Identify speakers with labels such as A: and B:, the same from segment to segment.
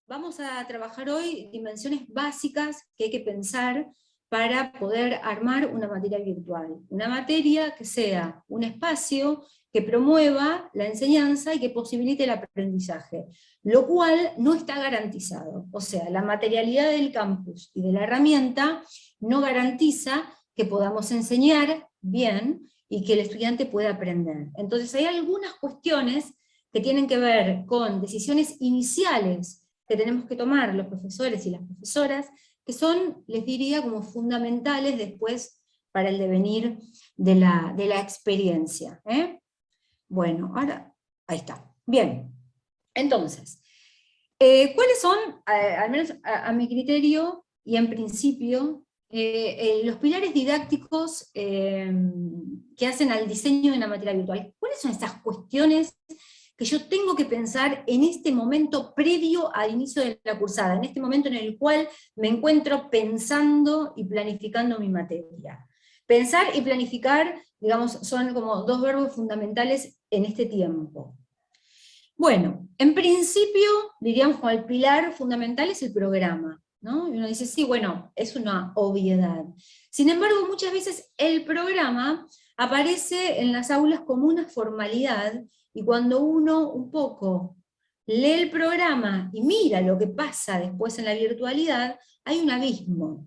A: Vamos a trabajar hoy dimensiones básicas que hay que pensar para poder armar una materia virtual. Una materia que sea un espacio que promueva la enseñanza y que posibilite el aprendizaje, lo cual no está garantizado. O sea, la materialidad del campus y de la herramienta no garantiza que podamos enseñar bien y que el estudiante pueda aprender. Entonces hay algunas cuestiones que tienen que ver con decisiones iniciales que tenemos que tomar los profesores y las profesoras, que son, les diría, como fundamentales después para el devenir de la experiencia. Bueno, ahora, ahí está. Bien, entonces, ¿cuáles son, al menos a mi criterio y en principio, los pilares didácticos que hacen al diseño de una materia virtual? ¿Cuáles son esas cuestiones que yo tengo que pensar en este momento previo al inicio de la cursada, en este momento en el cual me encuentro pensando y planificando mi materia? Pensar y planificar, digamos, son como dos verbos fundamentales en este tiempo. Bueno, en principio, diríamos como el pilar fundamental es el programa, ¿no? Y uno dice, sí, bueno, es una obviedad. Sin embargo, muchas veces el programa aparece en las aulas como una formalidad, y cuando uno un poco lee el programa y mira lo que pasa después en la virtualidad, hay un abismo.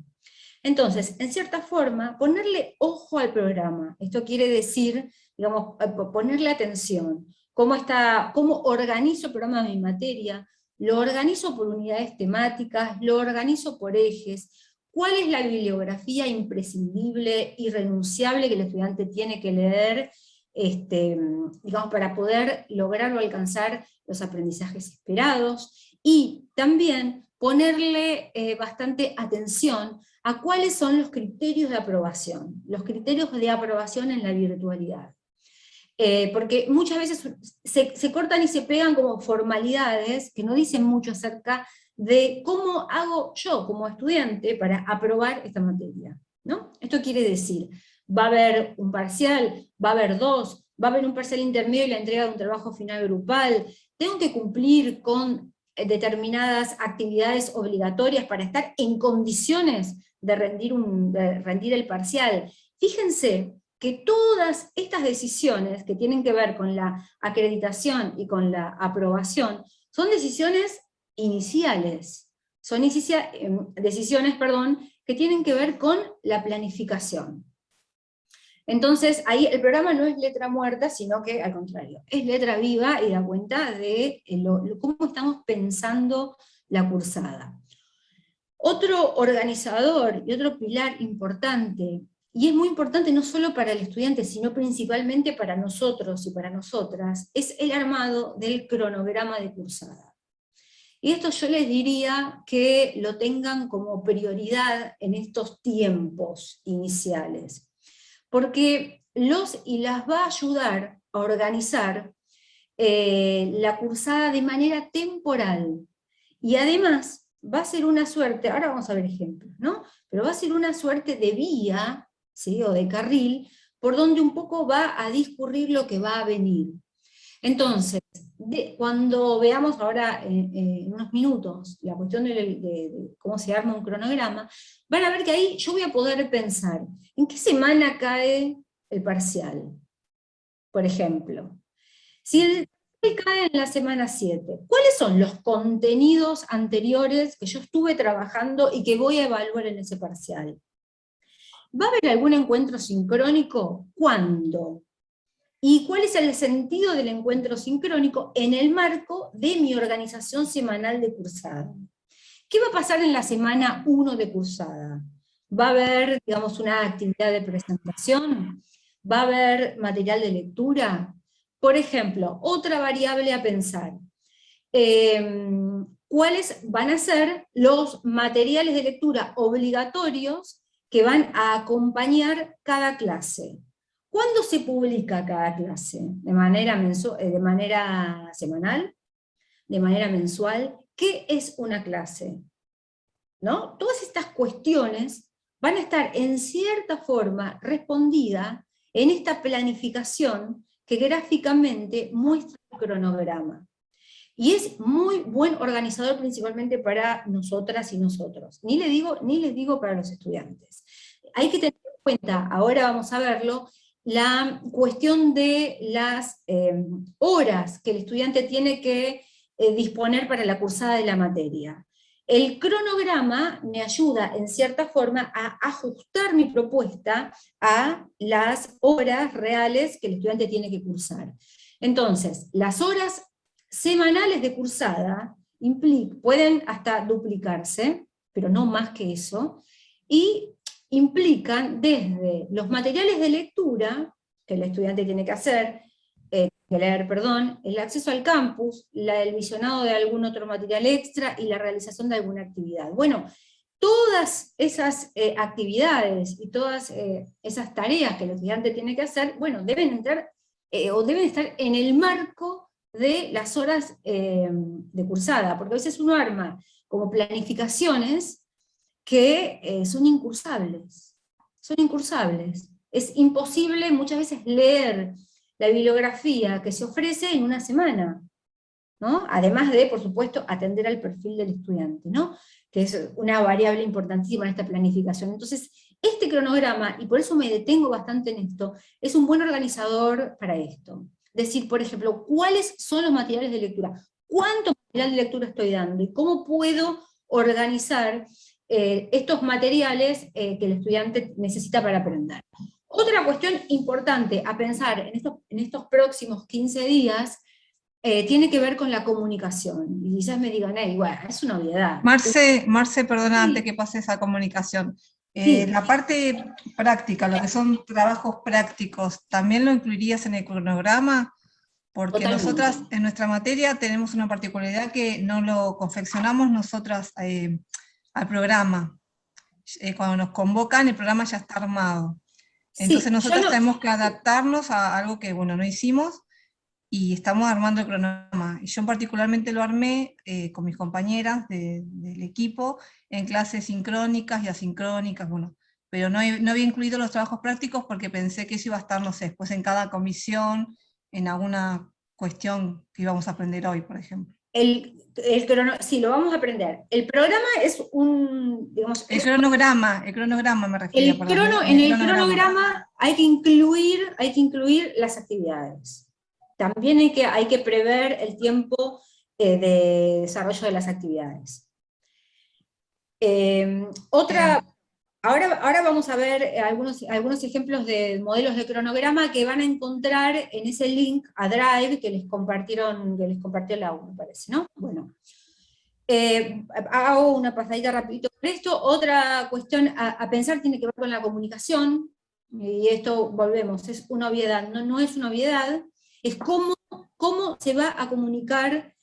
A: Entonces, en cierta forma, ponerle ojo al programa, esto quiere decir, digamos, ponerle atención. ¿Cómo organizo el programa de mi materia? Lo organizo por unidades temáticas, lo organizo por ejes. ¿Cuál es la bibliografía imprescindible, irrenunciable que el estudiante tiene que leer, digamos, para poder lograr o alcanzar los aprendizajes esperados? Y también ponerle bastante atención a cuáles son los criterios de aprobación en la virtualidad. Porque muchas veces se cortan y se pegan como formalidades que no dicen mucho acerca de cómo hago yo como estudiante para aprobar esta materia, ¿no? Esto quiere decir, va a haber un parcial, va a haber dos, va a haber un parcial intermedio y la entrega de un trabajo final grupal, tengo que cumplir con determinadas actividades obligatorias para estar en condiciones de rendir el parcial. Fíjense que todas estas decisiones que tienen que ver con la acreditación y con la aprobación son decisiones iniciales, son decisiones, que tienen que ver con la planificación. Entonces, ahí el programa no es letra muerta, sino que al contrario, es letra viva y da cuenta de cómo estamos pensando la cursada. Otro organizador y otro pilar importante, y es muy importante no solo para el estudiante, sino principalmente para nosotros y para nosotras, es el armado del cronograma de cursada. Y esto yo les diría que lo tengan como prioridad en estos tiempos iniciales, porque los y las va a ayudar a organizar la cursada de manera temporal, y además va a ser una suerte, ahora vamos a ver ejemplos, ¿no? Pero va a ser una suerte de vía, ¿sí? O de carril, por donde un poco va a discurrir lo que va a venir. Entonces, cuando veamos ahora en unos minutos la cuestión de cómo se arma un cronograma, van a ver que ahí yo voy a poder pensar, ¿en qué semana cae el parcial? Por ejemplo. Si el cae en la semana 7, ¿cuáles son los contenidos anteriores que yo estuve trabajando y que voy a evaluar en ese parcial? ¿Va a haber algún encuentro sincrónico? ¿Cuándo? ¿Y cuál es el sentido del encuentro sincrónico en el marco de mi organización semanal de cursada? ¿Qué va a pasar en la semana 1 de cursada? ¿Va a haber, digamos, una actividad de presentación? ¿Va a haber material de lectura? Por ejemplo, otra variable a pensar. ¿Cuáles van a ser los materiales de lectura obligatorios que van a acompañar cada clase? ¿Cuándo se publica cada clase? ¿De manera semanal? ¿De manera mensual? ¿Qué es una clase? ¿No? Todas estas cuestiones van a estar en cierta forma respondidas en esta planificación que gráficamente muestra el cronograma. Y es muy buen organizador principalmente para nosotras y nosotros. Ni les digo para los estudiantes. Hay que tener en cuenta, ahora vamos a verlo, la cuestión de las horas que el estudiante tiene que disponer para la cursada de la materia. El cronograma me ayuda, en cierta forma, a ajustar mi propuesta a las horas reales que el estudiante tiene que cursar. Entonces, las horas semanales de cursada pueden hasta duplicarse, pero no más que eso, y implican desde los materiales de lectura que el estudiante tiene que hacer, el acceso al campus, el visionado de algún otro material extra y la realización de alguna actividad. Bueno, todas esas actividades y todas esas tareas que el estudiante tiene que hacer, bueno, deben entrar o deben estar en el marco de las horas de cursada, porque a veces uno arma como planificaciones que son incursables. Son incursables. Es imposible muchas veces leer la bibliografía que se ofrece en una semana, ¿no? Además de, por supuesto, atender al perfil del estudiante, ¿no? Que es una variable importantísima en esta planificación. Entonces, este cronograma, y por eso me detengo bastante en esto, es un buen organizador para esto. Decir, por ejemplo, cuáles son los materiales de lectura, cuánto material de lectura estoy dando, y cómo puedo organizar estos materiales que el estudiante necesita para aprender. Otra cuestión importante a pensar en estos próximos 15 días tiene que ver con la comunicación. Y quizás me digan, bueno, es una obviedad.
B: Marce, perdona,
A: Sí.
B: antes que pase esa comunicación.
A: Sí.
B: La parte práctica, lo que son trabajos prácticos, ¿también lo incluirías en el cronograma? Porque
A: Totalmente.
B: Nosotras en nuestra materia tenemos una particularidad que no lo confeccionamos nosotras al programa. Cuando nos convocan, el programa ya está armado. Entonces
A: Sí,
B: nosotros tenemos que adaptarnos a algo que, bueno, no hicimos, y estamos armando el cronograma. Y yo particularmente lo armé con mis compañeras del equipo en clases sincrónicas y asincrónicas, bueno, pero no había incluido los trabajos prácticos porque pensé que eso iba a estar, no sé, después en cada comisión, en alguna cuestión que íbamos a aprender hoy, por ejemplo.
A: Sí, lo vamos a aprender. El programa es un, digamos,
B: El cronograma me refería,
A: en
B: perdón.
A: el cronograma hay que incluir las actividades. También hay que prever el tiempo de desarrollo de las actividades. Ahora vamos a ver algunos ejemplos de modelos de cronograma que van a encontrar en ese link a Drive que les compartió Lau, me parece, ¿no? Bueno. Hago una pasadita rapidito por esto. Otra cuestión a pensar tiene que ver con la comunicación, y esto volvemos, es una obviedad, no es una obviedad, es cómo se va a comunicar,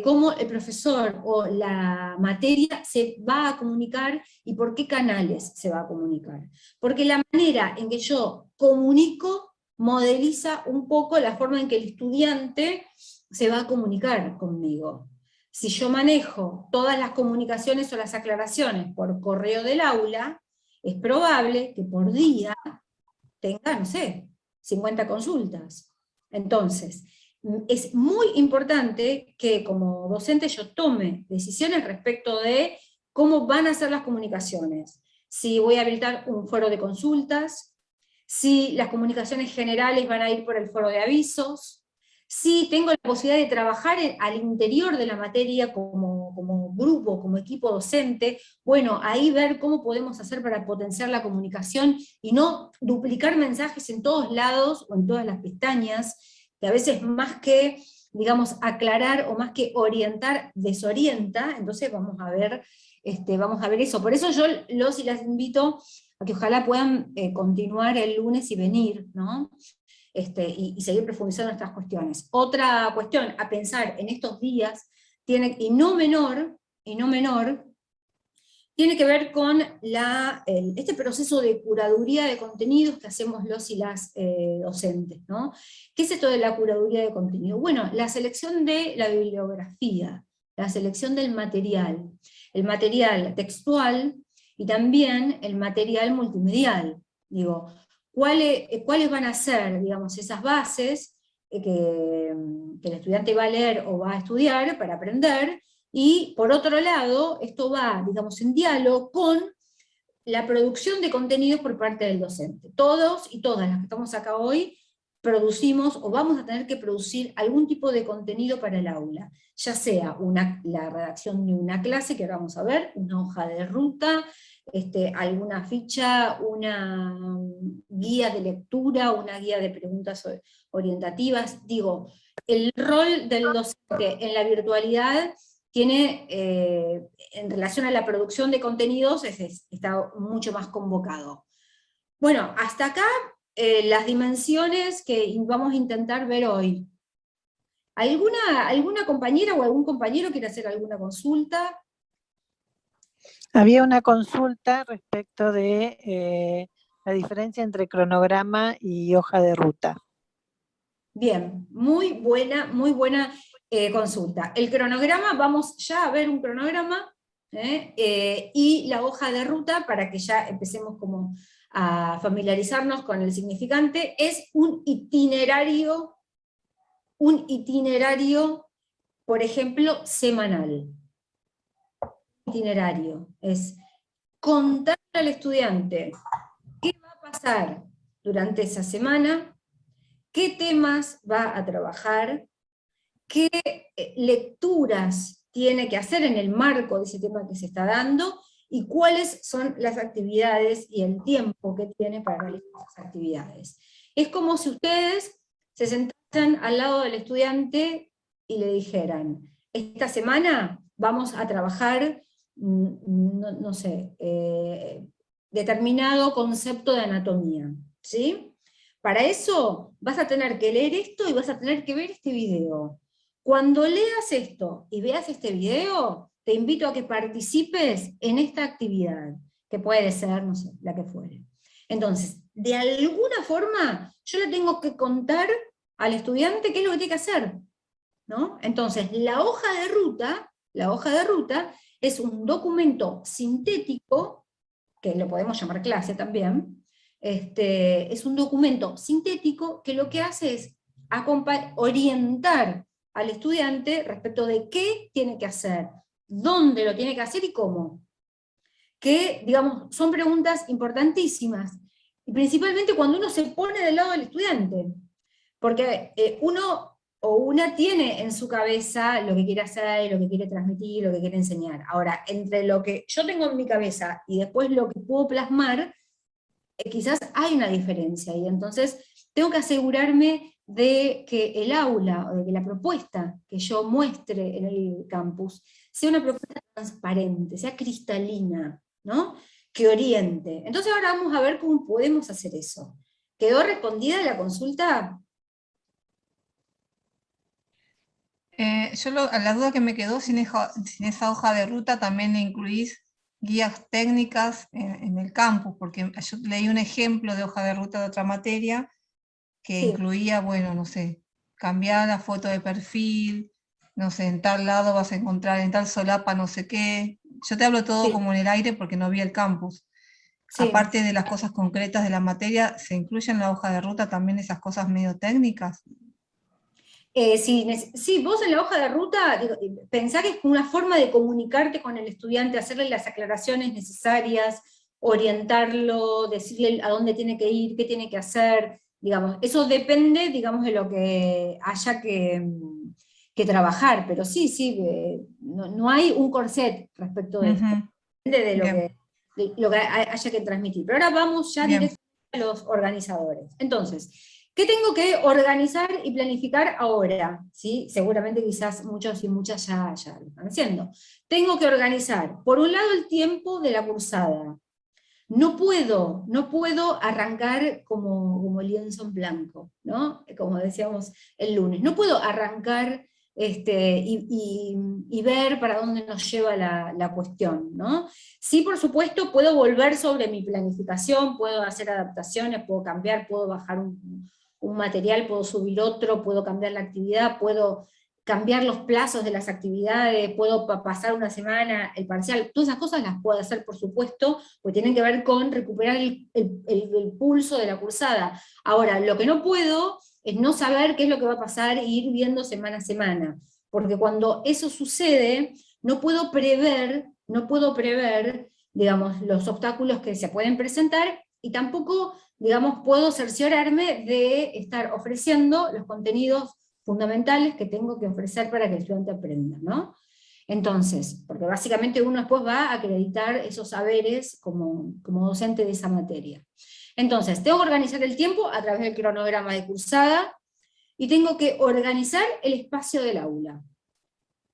A: cómo el profesor o la materia se va a comunicar y por qué canales se va a comunicar. Porque la manera en que yo comunico modeliza un poco la forma en que el estudiante se va a comunicar conmigo. Si yo manejo todas las comunicaciones o las aclaraciones por correo del aula, es probable que por día tenga, no sé, 50 consultas. Entonces, es muy importante que como docente yo tome decisiones respecto de cómo van a ser las comunicaciones. Si voy a habilitar un foro de consultas, si las comunicaciones generales van a ir por el foro de avisos, si tengo la posibilidad de trabajar al interior de la materia como grupo, como equipo docente, bueno, ahí ver cómo podemos hacer para potenciar la comunicación y no duplicar mensajes en todos lados o en todas las pestañas, que a veces más que, digamos, aclarar o más que orientar, desorienta. Entonces vamos a ver eso. Por eso yo los y las invito a que ojalá puedan continuar el lunes y venir, ¿no? Y seguir profundizando en estas cuestiones. Otra cuestión a pensar en estos días, y no menor, tiene que ver con este proceso de curaduría de contenidos que hacemos los y las docentes, ¿no? ¿Qué es esto de la curaduría de contenido? Bueno, la selección de la bibliografía, la selección del material, el material textual y también el material multimedial. Digo, ¿cuáles van a ser, digamos, esas bases que el estudiante va a leer o va a estudiar para aprender, y por otro lado, esto va, digamos, en diálogo con la producción de contenidos por parte del docente. Todos y todas las que estamos acá hoy producimos o vamos a tener que producir algún tipo de contenido para el aula, ya sea la redacción de una clase, que ahora vamos a ver, una hoja de ruta, alguna ficha, una guía de lectura, una guía de preguntas orientativas. Digo, el rol del docente en la virtualidad tiene, en relación a la producción de contenidos, está mucho más convocado. Bueno, hasta acá las dimensiones que vamos a intentar ver hoy. ¿Alguna compañera o algún compañero quiere hacer alguna consulta?
C: Había una consulta respecto de la diferencia entre cronograma y hoja de ruta.
A: Bien, muy buena consulta. El cronograma, vamos ya a ver un cronograma, y la hoja de ruta, para que ya empecemos como a familiarizarnos con el significante, es un itinerario, por ejemplo, semanal. Itinerario es contar al estudiante qué va a pasar durante esa semana, qué temas va a trabajar, qué lecturas tiene que hacer en el marco de ese tema que se está dando, y cuáles son las actividades y el tiempo que tiene para realizar esas actividades. Es como si ustedes se sentaran al lado del estudiante y le dijeran, esta semana vamos a trabajar, no sé, determinado concepto de anatomía, ¿sí? Para eso vas a tener que leer esto y vas a tener que ver este video. Cuando leas esto y veas este video, te invito a que participes en esta actividad, que puede ser, no sé, la que fuere. Entonces, de alguna forma, yo le tengo que contar al estudiante qué es lo que tiene que hacer, ¿no? Entonces, la hoja de ruta es un documento sintético, que lo podemos llamar clase también, es un documento sintético que lo que hace es orientar al estudiante respecto de qué tiene que hacer, dónde lo tiene que hacer y cómo. Que, digamos, son preguntas importantísimas, y principalmente cuando uno se pone del lado del estudiante, porque uno o una tiene en su cabeza lo que quiere hacer, lo que quiere transmitir, lo que quiere enseñar. Ahora, entre lo que yo tengo en mi cabeza y después lo que puedo plasmar, quizás hay una diferencia, y entonces tengo que asegurarme de que el aula, o de que la propuesta que yo muestre en el campus, sea una propuesta transparente, sea cristalina, ¿no? Que oriente. Entonces ahora vamos a ver cómo podemos hacer eso. ¿Quedó respondida la consulta?
B: La duda que me quedó, sin esa hoja de ruta también le incluís guías técnicas en el campus, porque yo leí un ejemplo de hoja de ruta de otra materia que
A: Sí.
B: incluía, bueno, no sé, cambiar la foto de perfil, no sé, en tal lado vas a encontrar, en tal solapa no sé qué. Yo te hablo todo
A: Sí.
B: como en el aire porque no vi el campus.
A: Sí.
B: Aparte de las cosas concretas de la materia, ¿se incluyen en la hoja de ruta también esas cosas medio técnicas?
A: Sí, vos en la hoja de ruta, pensá que es una forma de comunicarte con el estudiante, hacerle las aclaraciones necesarias, orientarlo, decirle a dónde tiene que ir, qué tiene que hacer, digamos. Eso depende, digamos, de lo que haya que trabajar, pero sí, no hay un corset respecto de esto, depende de lo que haya que transmitir. Pero ahora vamos ya directamente a los organizadores. Entonces, ¿qué tengo que organizar y planificar ahora? ¿Sí? Seguramente quizás muchos y muchas ya lo están haciendo. Tengo que organizar, por un lado, el tiempo de la cursada. No puedo arrancar como lienzo en blanco, ¿no? Como decíamos el lunes. No puedo arrancar y ver para dónde nos lleva la cuestión, ¿no? Sí, por supuesto, puedo volver sobre mi planificación, puedo hacer adaptaciones, puedo cambiar, puedo bajar un material, puedo subir otro, puedo cambiar la actividad, puedo cambiar los plazos de las actividades, puedo pasar una semana, el parcial, todas esas cosas las puedo hacer, por supuesto, porque tienen que ver con recuperar el pulso de la cursada. Ahora, lo que no puedo es no saber qué es lo que va a pasar e ir viendo semana a semana, porque cuando eso sucede, no puedo prever, digamos, los obstáculos que se pueden presentar, y tampoco, digamos, puedo cerciorarme de estar ofreciendo los contenidos fundamentales que tengo que ofrecer para que el estudiante aprenda, ¿no? Entonces, porque básicamente uno después va a acreditar esos saberes como docente de esa materia. Entonces, tengo que organizar el tiempo a través del cronograma de cursada, y tengo que organizar el espacio del aula.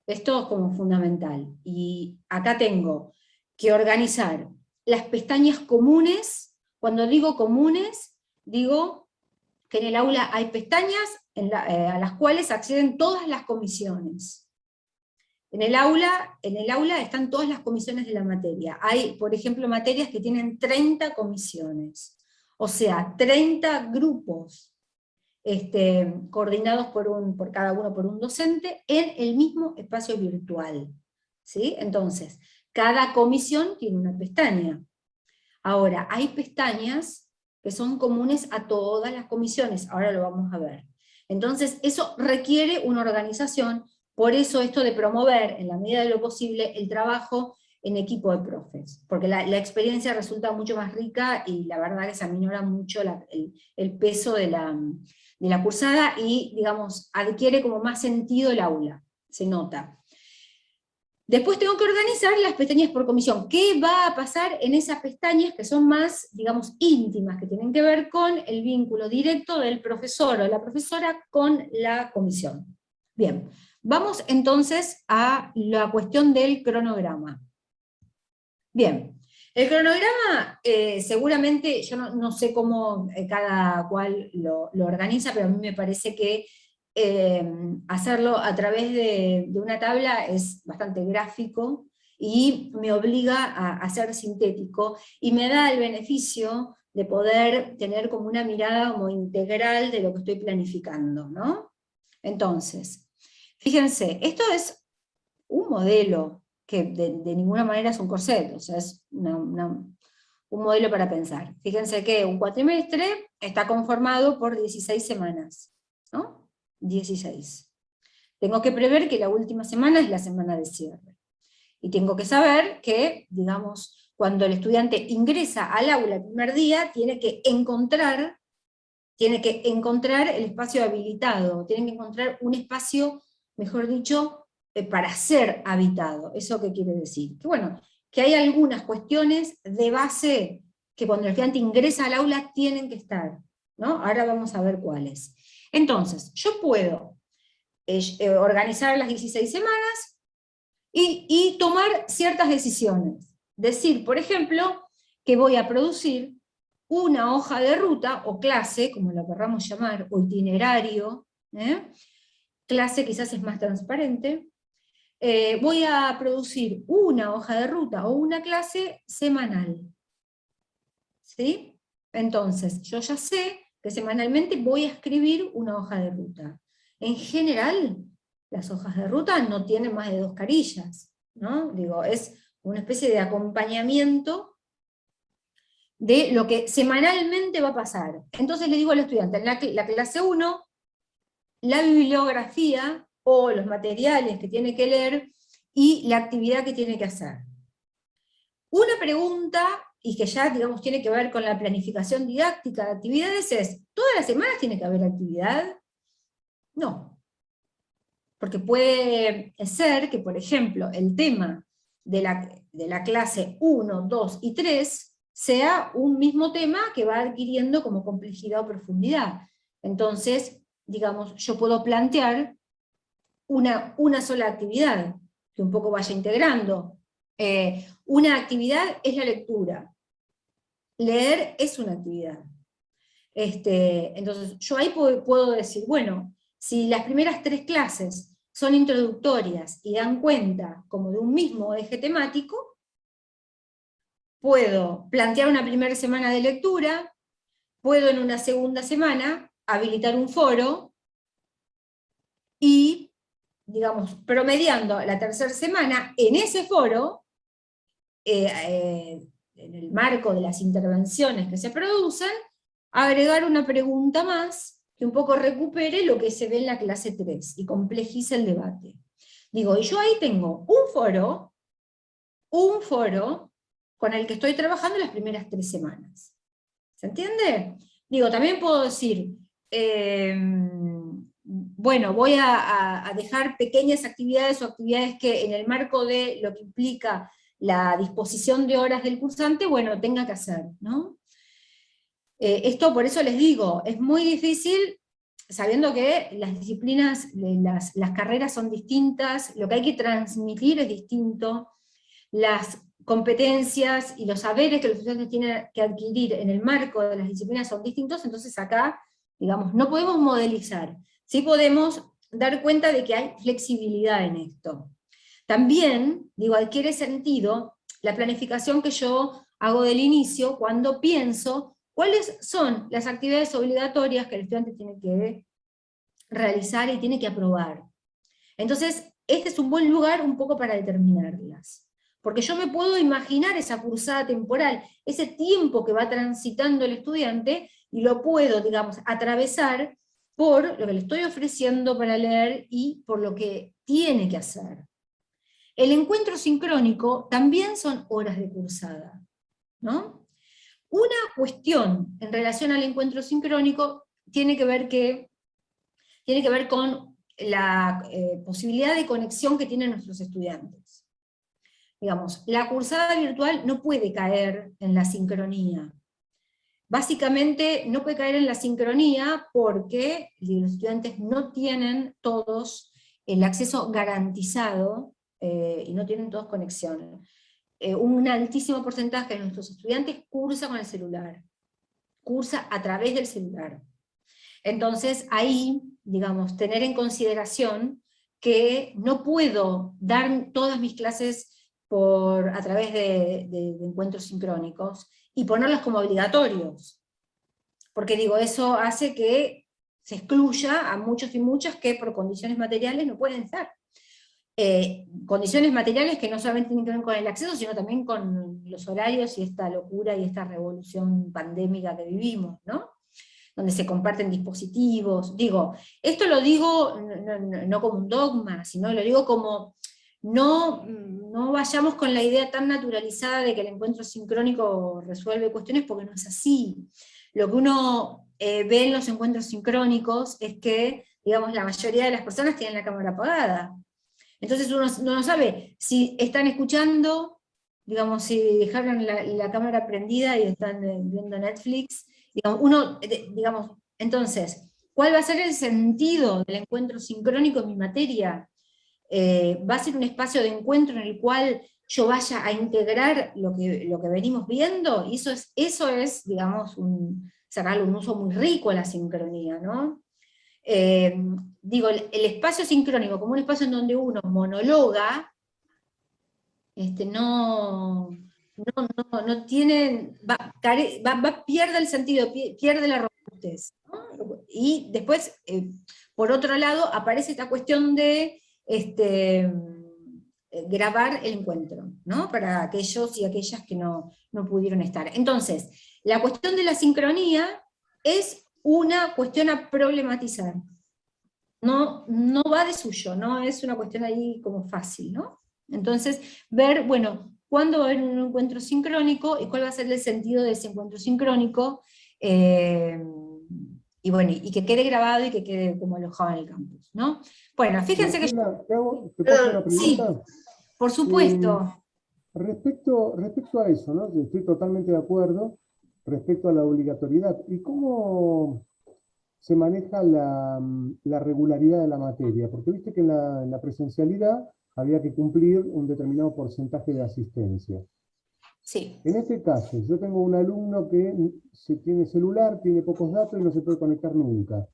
A: Esto es como fundamental. Y acá tengo que organizar las pestañas comunes. Cuando digo comunes, digo que en el aula hay pestañas a las cuales acceden todas las comisiones. En el aula están todas las comisiones de la materia. Hay, por ejemplo, materias que tienen 30 comisiones, o sea, 30 grupos coordinados por cada uno por un docente en el mismo espacio virtual. ¿Sí? Entonces, cada comisión tiene una pestaña. Ahora, hay pestañas que son comunes a todas las comisiones, ahora lo vamos a ver. Entonces, eso requiere una organización. Por eso esto de promover, en la medida de lo posible, el trabajo en equipo de profes, porque la experiencia resulta mucho más rica, y la verdad que se aminora mucho el peso de la cursada, y, digamos, adquiere como más sentido el aula, se nota. Después tengo que organizar las pestañas por comisión. ¿Qué va a pasar en esas pestañas que son más, digamos, íntimas, que tienen que ver con el vínculo directo del profesor o de la profesora con la comisión? Bien, vamos entonces a la cuestión del cronograma. Bien, el cronograma seguramente, yo no sé cómo cada cual lo organiza, pero a mí me parece que hacerlo a través de una tabla es bastante gráfico, y me obliga a ser sintético, y me da el beneficio de poder tener como una mirada como integral de lo que estoy planificando, ¿no? Entonces, fíjense, esto es un modelo que de ninguna manera es un corset, o sea, es un modelo para pensar. Fíjense que un cuatrimestre está conformado por 16 semanas, ¿no? 16. Tengo que prever que la última semana es la semana de cierre. Y tengo que saber que, digamos, cuando el estudiante ingresa al aula el primer día, tiene que encontrar el espacio habilitado, tiene que encontrar un espacio, mejor dicho, para ser habitado. ¿Eso qué quiere decir? Que bueno, que hay algunas cuestiones de base que cuando el estudiante ingresa al aula tienen que estar, ¿no? Ahora vamos a ver cuáles. Entonces, yo puedo organizar las 16 semanas y tomar ciertas decisiones. Decir, por ejemplo, que voy a producir una hoja de ruta, o clase, como la querramos llamar, o itinerario, clase quizás es más transparente, voy a producir una hoja de ruta o una clase semanal. ¿Sí? Entonces, yo ya sé que semanalmente voy a escribir una hoja de ruta. En general, las hojas de ruta no tienen más de 2 carillas, ¿no? Digo, es una especie de acompañamiento de lo que semanalmente va a pasar. Entonces le digo al estudiante, en la clase 1, la bibliografía o los materiales que tiene que leer y la actividad que tiene que hacer. Una pregunta, y que ya, digamos, tiene que ver con la planificación didáctica de actividades, es, ¿todas las semanas tiene que haber actividad? No. Porque puede ser que, por ejemplo, el tema de la clase 1, 2 y 3 sea un mismo tema que va adquiriendo como complejidad o profundidad. Entonces, digamos, yo puedo plantear una sola actividad, que un poco vaya integrando. Una actividad es la lectura. Leer es una actividad. Entonces, yo ahí puedo decir, bueno, si las primeras 3 clases son introductorias y dan cuenta como de un mismo eje temático, puedo plantear una primera semana de lectura, puedo en una segunda semana habilitar un foro, y, digamos, promediando la tercera semana, en ese foro, en el marco de las intervenciones que se producen, agregar una pregunta más, que un poco recupere lo que se ve en la clase 3 y complejice el debate. Digo, y yo ahí tengo un foro con el que estoy trabajando las primeras 3 semanas. ¿Se entiende? Digo, también puedo decir, bueno, voy a dejar pequeñas actividades o actividades que en el marco de lo que implica la disposición de horas del cursante, bueno, tenga que hacer, ¿no? Esto por eso les digo, es muy difícil, sabiendo que las disciplinas, las carreras son distintas, lo que hay que transmitir es distinto, las competencias y los saberes que los estudiantes tienen que adquirir en el marco de las disciplinas son distintos, entonces acá, digamos, no podemos modelizar, sí podemos dar cuenta de que hay flexibilidad en esto. También, digo, adquiere sentido la planificación que yo hago del inicio cuando pienso cuáles son las actividades obligatorias que el estudiante tiene que realizar y tiene que aprobar. Entonces, este es un buen lugar un poco para determinarlas. Porque yo me puedo imaginar esa cursada temporal, ese tiempo que va transitando el estudiante, y lo puedo, digamos, atravesar por lo que le estoy ofreciendo para leer y por lo que tiene que hacer. El encuentro sincrónico también son horas de cursada, ¿no? Una cuestión en relación al encuentro sincrónico tiene que ver con la posibilidad de conexión que tienen nuestros estudiantes. Digamos, la cursada virtual no puede caer en la sincronía. Básicamente no puede caer en la sincronía porque los estudiantes no tienen todos el acceso garantizado y no tienen todos conexión. Un altísimo porcentaje de nuestros estudiantes cursa con el celular, cursa a través del celular. Entonces ahí, digamos, tener en consideración que no puedo dar todas mis clases a través de encuentros sincrónicos, y ponerlos como obligatorios. Porque digo, eso hace que se excluya a muchos y muchas que por condiciones materiales no pueden estar. Condiciones materiales que no solamente tienen que ver con el acceso, sino también con los horarios y esta locura y esta revolución pandémica que vivimos, ¿no? Donde se comparten dispositivos. Digo, esto lo digo no como un dogma, sino lo digo como no vayamos con la idea tan naturalizada de que el encuentro sincrónico resuelve cuestiones, porque no es así. Lo que uno ve en los encuentros sincrónicos es que, digamos, la mayoría de las personas tienen la cámara apagada. Entonces uno no sabe si están escuchando, digamos, si dejaron la cámara prendida y están viendo Netflix, digamos, entonces, ¿cuál va a ser el sentido del encuentro sincrónico en mi materia? ¿Va a ser un espacio de encuentro en el cual yo vaya a integrar lo que venimos viendo? Y eso es, digamos, sacarle un uso muy rico a la sincronía, ¿no? Digo, el espacio sincrónico como un espacio en donde uno monologa, no tiene, pierde el sentido, pierde la robustez, ¿no? Y después, por otro lado, aparece esta cuestión de grabar el encuentro, ¿no? Para aquellos y aquellas que no pudieron estar. Entonces, la cuestión de la sincronía es una cuestión a problematizar. No va de suyo, no es una cuestión ahí como fácil, ¿no? Entonces, ver, bueno, ¿cuándo va a haber un encuentro sincrónico y cuál va a ser el sentido de ese encuentro sincrónico? Y bueno, y que quede grabado y que quede como alojado en el campus, ¿no? Bueno, fíjense que
D: Marcela, ¿te puedo hacer una
A: sí,
D: pregunta?
A: por supuesto.
D: Respecto a eso, ¿no? Estoy totalmente de acuerdo respecto a la obligatoriedad. ¿Y cómo se maneja la regularidad de la materia? Porque viste que en la presencialidad había que cumplir un determinado porcentaje de asistencia.
A: Sí.
D: En este caso, yo tengo un alumno que tiene celular, tiene pocos datos y no se puede conectar nunca.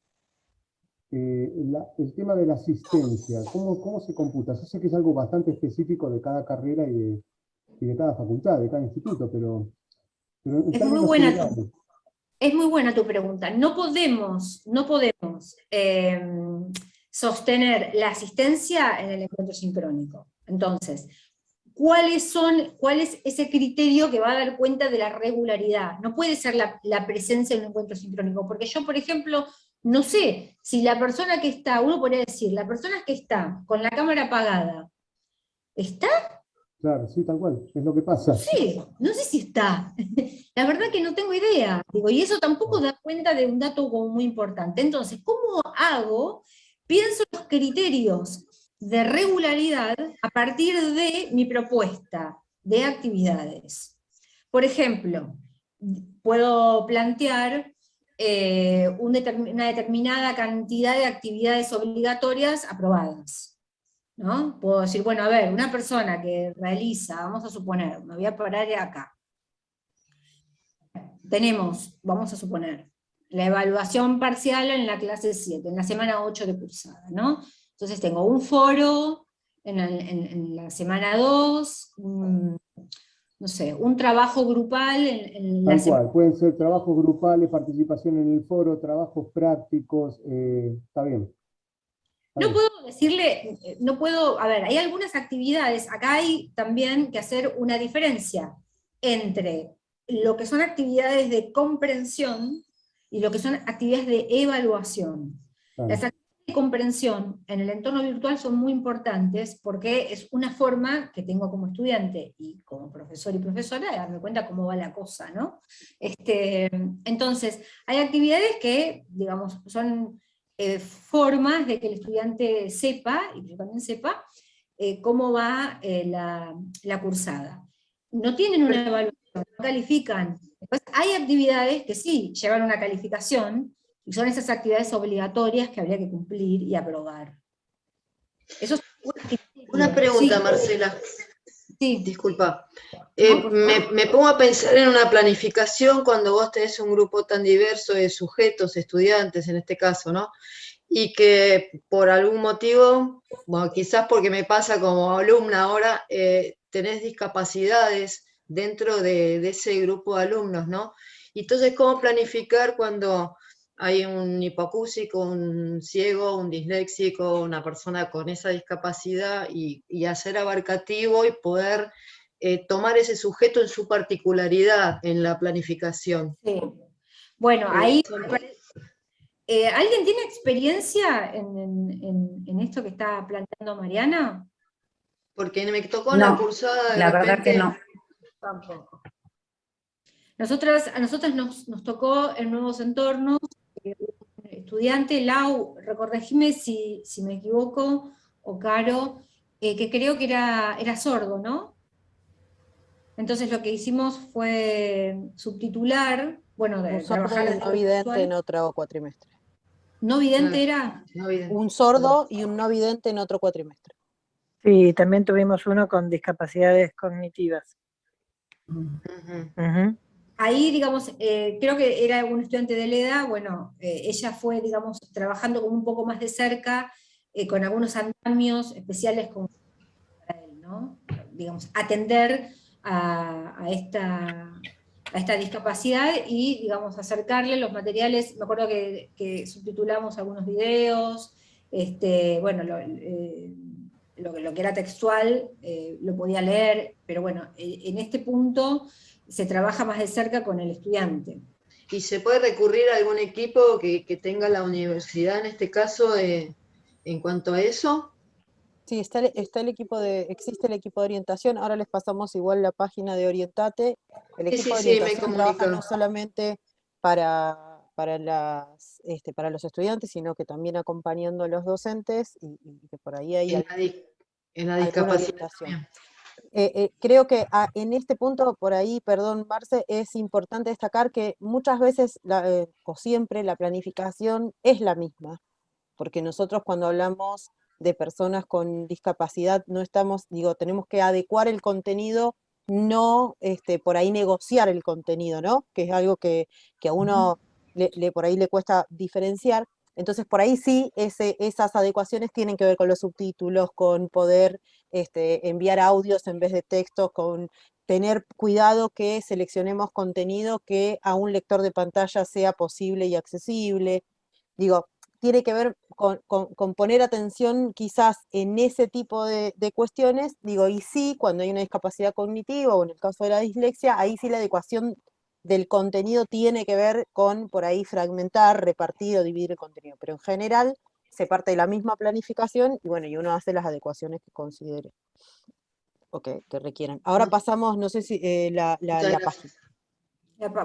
D: El tema de la asistencia, ¿cómo se computa? Yo sé que es algo bastante específico de cada carrera y de cada facultad, de cada instituto, pero en
A: Es muy
D: términos
A: buena
D: generales.
A: Es muy buena tu pregunta. No podemos sostener la asistencia en el encuentro sincrónico. Entonces, ¿cuál es ese criterio que va a dar cuenta de la regularidad? No puede ser la presencia en un encuentro sincrónico, porque yo, por ejemplo, no sé, si la persona que está, uno podría decir, la persona que está con la cámara apagada, ¿está?
D: Claro, sí, tal cual, es lo que
A: No
D: pasa.
A: sé, no sé si está. La verdad que no tengo idea. Digo, y eso tampoco da cuenta de un dato como muy importante. Entonces, ¿cómo hago? Pienso los criterios de regularidad a partir de mi propuesta de actividades. Por ejemplo, puedo plantear una determinada cantidad de actividades obligatorias aprobadas. ¿No? Puedo decir, bueno, a ver, una persona que realiza, vamos a suponer, me voy a parar acá. Tenemos, vamos a suponer, la evaluación parcial en la clase 7, en la semana 8 de cursada, ¿no? Entonces tengo un foro en la semana 2, no sé, un trabajo grupal en la
D: Tal
A: semana.
D: cual, pueden ser trabajos grupales, participación en el foro, trabajos prácticos, está bien, está
A: No
D: bien.
A: puedo decirle, no puedo, a ver, hay algunas actividades, acá hay también que hacer una diferencia entre lo que son actividades de comprensión y lo que son actividades de evaluación. Las
D: Claro.
A: actividades de comprensión en el entorno virtual son muy importantes porque es una forma que tengo como estudiante y como profesor y profesora de darme cuenta cómo va la cosa, ¿no? Entonces, hay actividades que, digamos, son formas de que el estudiante sepa, y yo también sepa, cómo va la cursada. No tienen una evaluación, no califican. Después hay actividades que sí llevan una calificación, y son esas actividades obligatorias que habría que cumplir y aprobar. Eso es un
E: Una
A: criterio.
E: pregunta,
A: Sí,
E: Marcela,
A: sí,
E: disculpa.
A: no, por favor.
E: Me pongo a pensar en una planificación cuando vos tenés un grupo tan diverso de sujetos, estudiantes en este caso, ¿no? Y que por algún motivo, bueno, quizás porque me pasa como alumna ahora, tenés discapacidades dentro de ese grupo de alumnos, ¿no? Y entonces, ¿cómo planificar cuando hay un hipoacúsico, un ciego, un disléxico, una persona con esa discapacidad y hacer abarcativo y poder tomar ese sujeto en su particularidad en la planificación?
A: Sí. Bueno,
E: Eh,
A: ahí
E: ¿cómo?
A: ¿alguien tiene experiencia en esto que está planteando Mariana?
E: Porque me tocó en la
F: No,
E: cursada de
F: la verdad que no.
E: repente.
A: Tampoco. A nosotras nos tocó en nuevos entornos, un estudiante, Lau, corregime si me equivoco, o Caro, que creo que era sordo, ¿no? Entonces lo que hicimos fue subtitular, bueno,
G: Un
A: de
G: sordo
A: trabajar
G: y un
A: desde
G: no
A: lo
G: vidente en
A: virtual.
G: otro cuatrimestre.
A: ¿No vidente
E: Claro,
A: era?
E: no bien.
G: Un sordo y un no vidente en otro cuatrimestre.
C: Sí, también tuvimos uno con discapacidades cognitivas.
E: Ujú.
C: Ujú.
A: Ahí, digamos, creo que era un estudiante de LEDA, bueno, ella fue, digamos, trabajando como un poco más de cerca, con algunos andamios especiales como para él, ¿no? Digamos, atender a esta discapacidad y, digamos, acercarle los materiales. Me acuerdo que subtitulamos algunos videos, bueno, lo que era textual lo podía leer, pero bueno, en este punto se trabaja más de cerca con el estudiante.
E: ¿Y se puede recurrir a algún equipo que tenga la universidad en este caso en cuanto a eso?
G: Sí, está el equipo existe el equipo de orientación. Ahora les pasamos igual la página de Orientate. El
E: Sí,
G: equipo
E: sí,
G: de
E: sí, me
G: orientación trabaja
E: comunicó.
G: no solamente para los estudiantes, sino que también acompañando a los docentes y que por ahí hay
E: En en la
G: alguna
E: discapacidad
G: orientación.
E: también.
G: Creo que en este punto, por ahí, perdón, Marce, es importante destacar que muchas veces o siempre la planificación es la misma, porque nosotros cuando hablamos de personas con discapacidad no estamos, digo, tenemos que adecuar el contenido, no por ahí negociar el contenido, ¿no? Que es algo que a uno por ahí le cuesta diferenciar. Entonces, por ahí sí, esas adecuaciones tienen que ver con los subtítulos, con poder enviar audios en vez de textos, con tener cuidado que seleccionemos contenido que a un lector de pantalla sea posible y accesible. Digo, tiene que ver con poner atención quizás en ese tipo de cuestiones, digo, y sí, cuando hay una discapacidad cognitiva o en el caso de la dislexia, ahí sí la adecuación del contenido tiene que ver con, por ahí, fragmentar, repartir o dividir el contenido, pero en general se parte de la misma planificación y bueno, y uno hace las adecuaciones que considere o que requieran. Ahora pasamos, no sé si la página.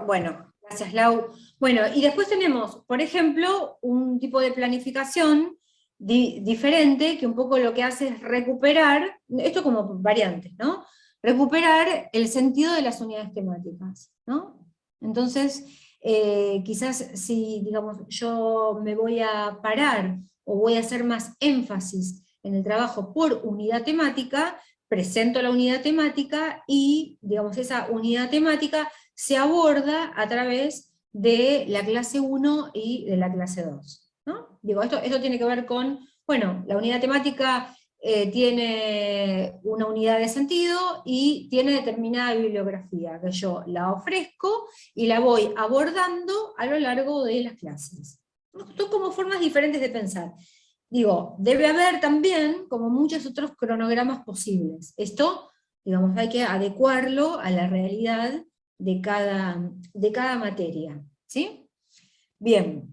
A: Bueno, gracias Lau. Bueno, y después tenemos, por ejemplo, un tipo de planificación diferente, que un poco lo que hace es recuperar, esto como variantes, ¿no? Recuperar el sentido de las unidades temáticas, ¿no? Entonces, quizás si, digamos, yo me voy a parar o voy a hacer más énfasis en el trabajo por unidad temática, presento la unidad temática y, digamos, esa unidad temática se aborda a través de la clase 1 y de la clase 2, ¿no? Digo, esto tiene que ver con, bueno, la unidad temática tiene una unidad de sentido y tiene determinada bibliografía, que yo la ofrezco y la voy abordando a lo largo de las clases. Son como formas diferentes de pensar. Digo, debe haber también, como muchos otros cronogramas posibles. Esto, digamos, hay que adecuarlo a la realidad de cada materia, ¿sí? Bien.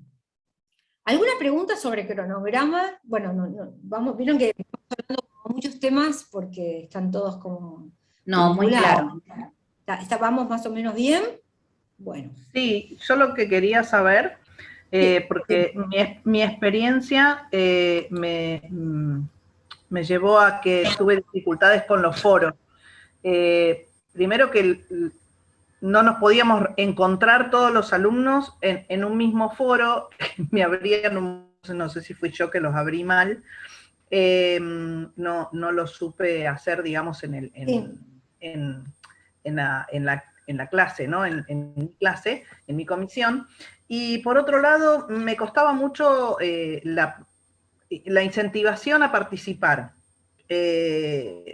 A: ¿Alguna pregunta sobre cronograma? Bueno, vieron que estamos hablando de muchos temas porque están todos como...
F: No, muy claro.
A: ¿Vamos más o menos bien? Bueno.
H: Sí, yo lo que quería saber, porque mi experiencia me llevó a que tuve dificultades con los foros. Primero que no nos podíamos encontrar todos los alumnos en un mismo foro, me abrían, no sé si fui yo que los abrí mal, no lo supe hacer, digamos, en la clase, ¿no? En mi clase, en mi comisión. Y por otro lado, me costaba mucho la incentivación a participar.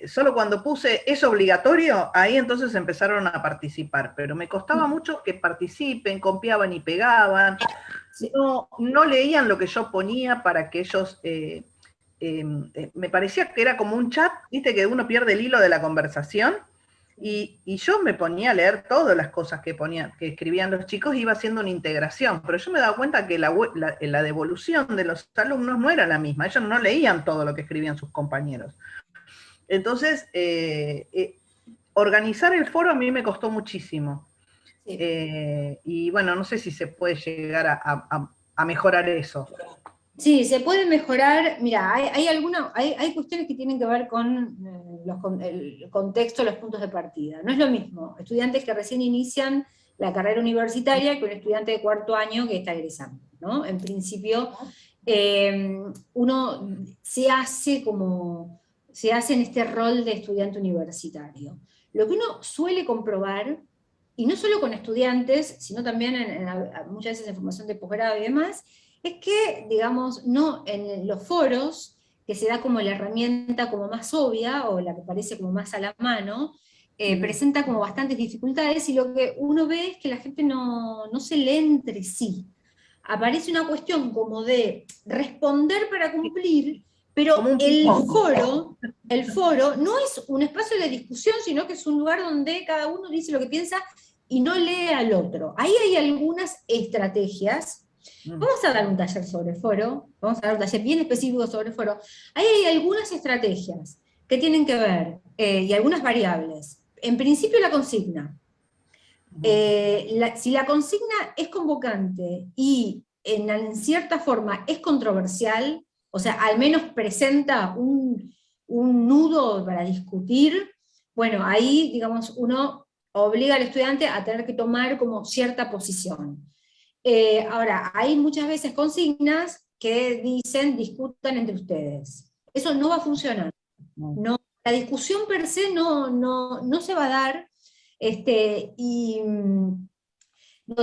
H: Solo cuando puse es obligatorio, ahí entonces empezaron a participar, pero me costaba mucho que participen, copiaban y pegaban, no leían lo que yo ponía para que ellos, me parecía que era como un chat, viste que uno pierde el hilo de la conversación, y yo me ponía a leer todas las cosas que escribían los chicos, iba haciendo una integración, pero yo me daba cuenta que la devolución de los alumnos no era la misma, ellos no leían todo lo que escribían sus compañeros. Entonces, organizar el foro a mí me costó muchísimo. Sí. Y bueno, no sé si se puede llegar a mejorar eso.
A: Sí, se puede mejorar. Mira, hay cuestiones que tienen que ver con el contexto, los puntos de partida. No es lo mismo estudiantes que recién inician la carrera universitaria que un estudiante de cuarto año que está egresando, ¿no? En principio, uno se hace en este rol de estudiante universitario. Lo que uno suele comprobar, y no solo con estudiantes, sino también muchas veces en formación de posgrado y demás, es que, digamos, no en los foros, que se da como la herramienta como más obvia, o la que parece como más a la mano, presenta como bastantes dificultades, y lo que uno ve es que la gente no se lee entre sí. Aparece una cuestión como de responder para cumplir, pero el foro no es un espacio de discusión, sino que es un lugar donde cada uno dice lo que piensa y no lee al otro. Ahí hay algunas estrategias. Vamos a dar un taller sobre foro, vamos a dar un taller bien específico sobre foro. Ahí hay algunas estrategias que tienen que ver, y algunas variables. En principio la consigna. Si la consigna es convocante y en cierta forma es controversial, o sea, al menos presenta un nudo para discutir, bueno, ahí, digamos, uno obliga al estudiante a tener que tomar como cierta posición. Ahora, hay muchas veces consignas que dicen discutan entre ustedes. Eso no va a funcionar. No, la discusión per se no se va a dar,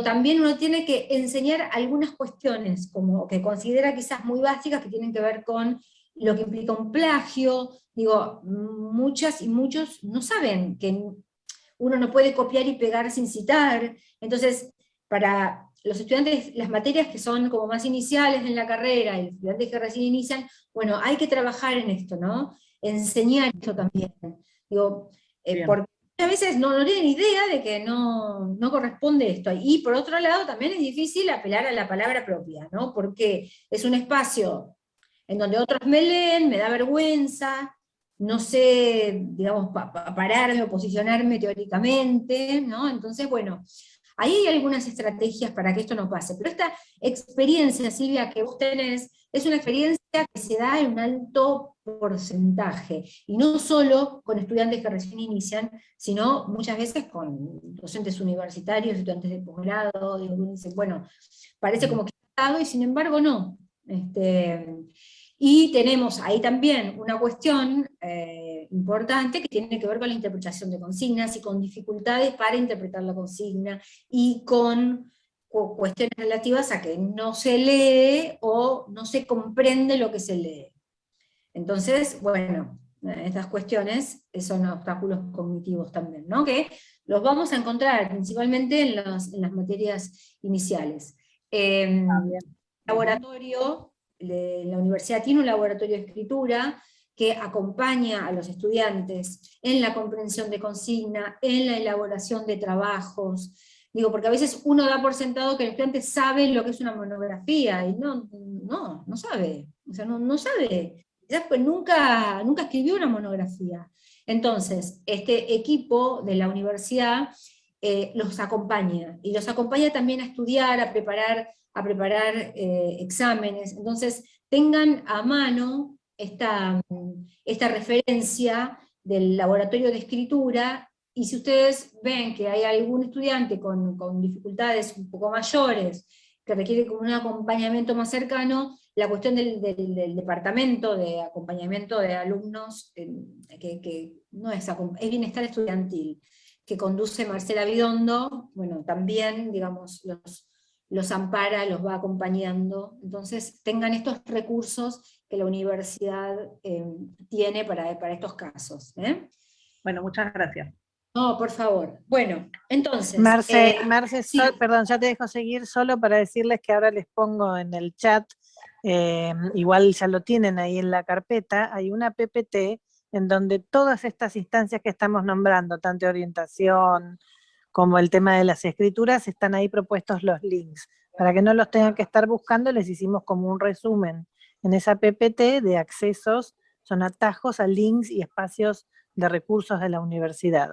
A: también uno tiene que enseñar algunas cuestiones, como que considera quizás muy básicas, que tienen que ver con lo que implica un plagio. Digo, muchas y muchos no saben que uno no puede copiar y pegar sin citar. Entonces, para los estudiantes, las materias que son como más iniciales en la carrera, y los estudiantes que recién inician, bueno, hay que trabajar en esto, ¿no? Enseñar esto también. Digo, porque muchas veces no tienen idea de que no corresponde esto. Y por otro lado, también es difícil apelar a la palabra propia, ¿no? Porque es un espacio en donde otros me leen, me da vergüenza, no sé, digamos, pararme o posicionarme teóricamente, ¿no? Entonces, bueno, ahí hay algunas estrategias para que esto no pase. Pero esta experiencia, Silvia, que vos tenés, es una experiencia que se da en un alto porcentaje, y no solo con estudiantes que recién inician, sino muchas veces con docentes universitarios, estudiantes de posgrado, y uno dice, bueno, parece como que está dado, y sin embargo no. Y tenemos ahí también una cuestión importante que tiene que ver con la interpretación de consignas y con dificultades para interpretar la consigna, y con cuestiones relativas a que no se lee o no se comprende lo que se lee. Entonces, bueno, estas cuestiones son obstáculos cognitivos también, ¿no? Que los vamos a encontrar principalmente en las materias iniciales. Laboratorio, la universidad tiene un laboratorio de escritura que acompaña a los estudiantes en la comprensión de consigna, en la elaboración de trabajos. Digo, porque a veces uno da por sentado que el estudiante sabe lo que es una monografía, y no sabe, o sea, no sabe. Quizás pues nunca escribió una monografía. Entonces, este equipo de la universidad los acompaña, y los acompaña también a estudiar, a preparar exámenes. Entonces, tengan a mano esta referencia del laboratorio de escritura, y si ustedes ven que hay algún estudiante con dificultades un poco mayores, que requiere como un acompañamiento más cercano, la cuestión del departamento de acompañamiento de alumnos, que no es bienestar estudiantil, que conduce Marcela Bidondo, bueno, también, digamos, los ampara, los va acompañando. Entonces tengan estos recursos que la universidad tiene para estos casos.
H: Bueno, muchas gracias.
A: No, por favor. Bueno, entonces...
C: Marce,
A: sí.
C: Perdón, ya te dejo seguir, solo para decirles que ahora les pongo en el chat, igual ya lo tienen ahí en la carpeta, hay una PPT en donde todas estas instancias que estamos nombrando, tanto orientación como el tema de las escrituras, están ahí propuestos los links. Para que no los tengan que estar buscando, les hicimos como un resumen en esa PPT de accesos, son atajos a links y espacios de recursos de la universidad.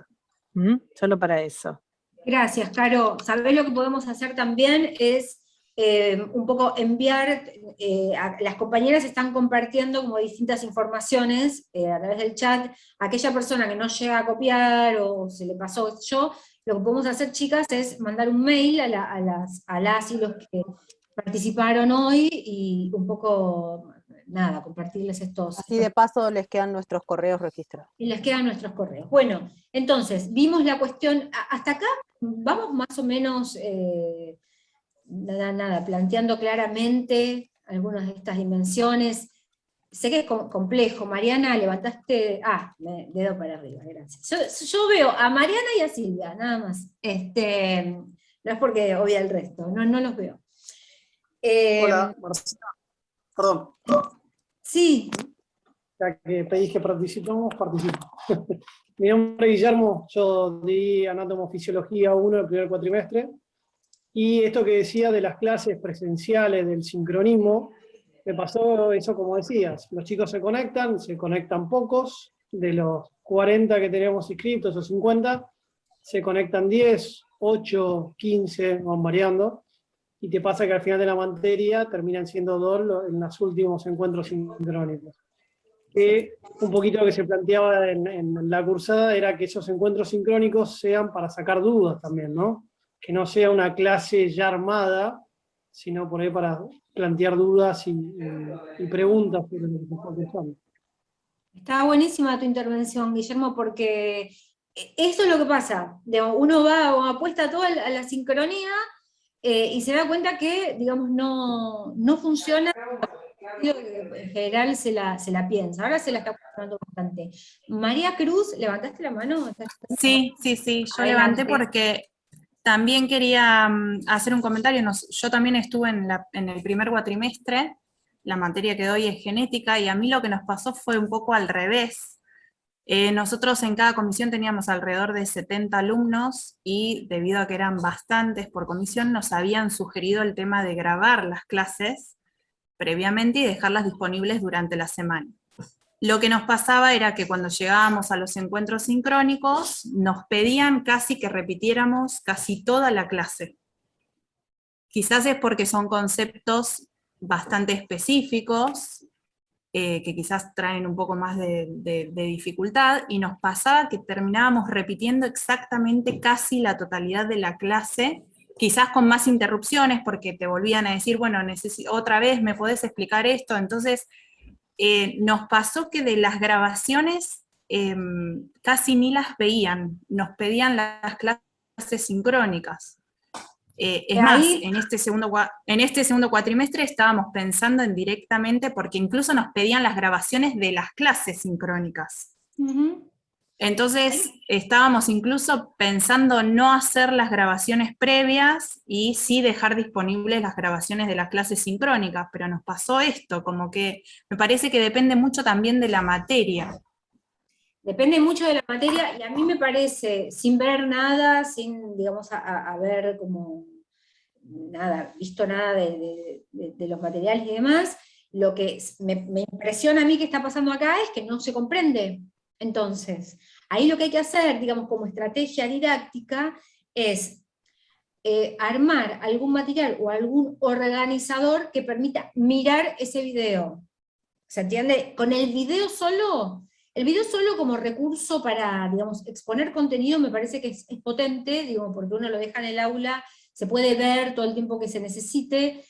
C: Solo para eso.
A: Gracias, Caro. ¿Sabés lo que podemos hacer también? Es un poco enviar, las compañeras están compartiendo como distintas informaciones a través del chat. Aquella persona que no llega a copiar o se le pasó yo, lo que podemos hacer, chicas, es mandar un mail a las y los que participaron hoy, y un poco, nada, compartirles estos...
G: Así de paso les quedan nuestros correos registrados.
A: Y les quedan nuestros correos. Bueno, entonces, vimos la cuestión, hasta acá vamos más o menos, planteando claramente algunas de estas dimensiones. Sé que es complejo. Mariana, levantaste, dedo para arriba, gracias. Yo veo a Mariana y a Silvia, nada más. No es porque obvia el resto, no los veo.
F: Hola, Marcela. Perdón.
A: Sí.
F: Ya que pedís que participemos, participo. Mi nombre es Guillermo, yo di Anatomofisiología 1 el primer cuatrimestre, y esto que decía de las clases presenciales, del sincronismo, me pasó eso como decías, los chicos se conectan pocos, de los 40 que teníamos inscritos o 50, se conectan 10, 8, 15, van variando, y te pasa que al final de la materia terminan siendo 2 en los últimos encuentros sincrónicos. Que un poquito lo que se planteaba en la cursada era que esos encuentros sincrónicos sean para sacar dudas también, ¿no? Que no sea una clase ya armada, sino por ahí para plantear dudas y preguntas sobre lo que se está pensando.
A: Está buenísima tu intervención, Guillermo, porque eso es lo que pasa. Uno va o apuesta todo a la sincronía y se da cuenta que, digamos, no funciona. En general se la piensa, ahora se la está cuestionando bastante. María Cruz, ¿levantaste la mano?
I: Sí, yo
A: Adelante.
I: levanté porque también quería hacer un comentario. Yo también estuve en el primer cuatrimestre, la materia que doy es genética, y a mí lo que nos pasó fue un poco al revés. Nosotros en cada comisión teníamos alrededor de 70 alumnos y debido a que eran bastantes por comisión, nos habían sugerido el tema de grabar las clases previamente y dejarlas disponibles durante la semana. Lo que nos pasaba era que cuando llegábamos a los encuentros sincrónicos, nos pedían casi que repitiéramos casi toda la clase. Quizás es porque son conceptos bastante específicos, que quizás traen un poco más de dificultad, y nos pasaba que terminábamos repitiendo exactamente casi la totalidad de la clase, quizás con más interrupciones, porque te volvían a decir, bueno, otra vez me podés explicar esto. Entonces, nos pasó que de las grabaciones casi ni las veían, nos pedían las clases sincrónicas. Es más, en este segundo cuatrimestre estábamos pensando en directamente, porque incluso nos pedían las grabaciones de las clases sincrónicas. Entonces estábamos incluso pensando no hacer las grabaciones previas y sí dejar disponibles las grabaciones de las clases sincrónicas, pero nos pasó esto, como que me parece que depende mucho también de la materia.
A: Depende mucho de la materia, y a mí me parece, sin ver nada, sin, digamos, haber como nada, visto nada de los materiales y demás, lo que me impresiona a mí que está pasando acá es que no se comprende. Entonces, ahí lo que hay que hacer, digamos, como estrategia didáctica, es armar algún material o algún organizador que permita mirar ese video. ¿Se entiende? Con el video solo como recurso para, digamos, exponer contenido me parece que es potente, digo, porque uno lo deja en el aula, se puede ver todo el tiempo que se necesite,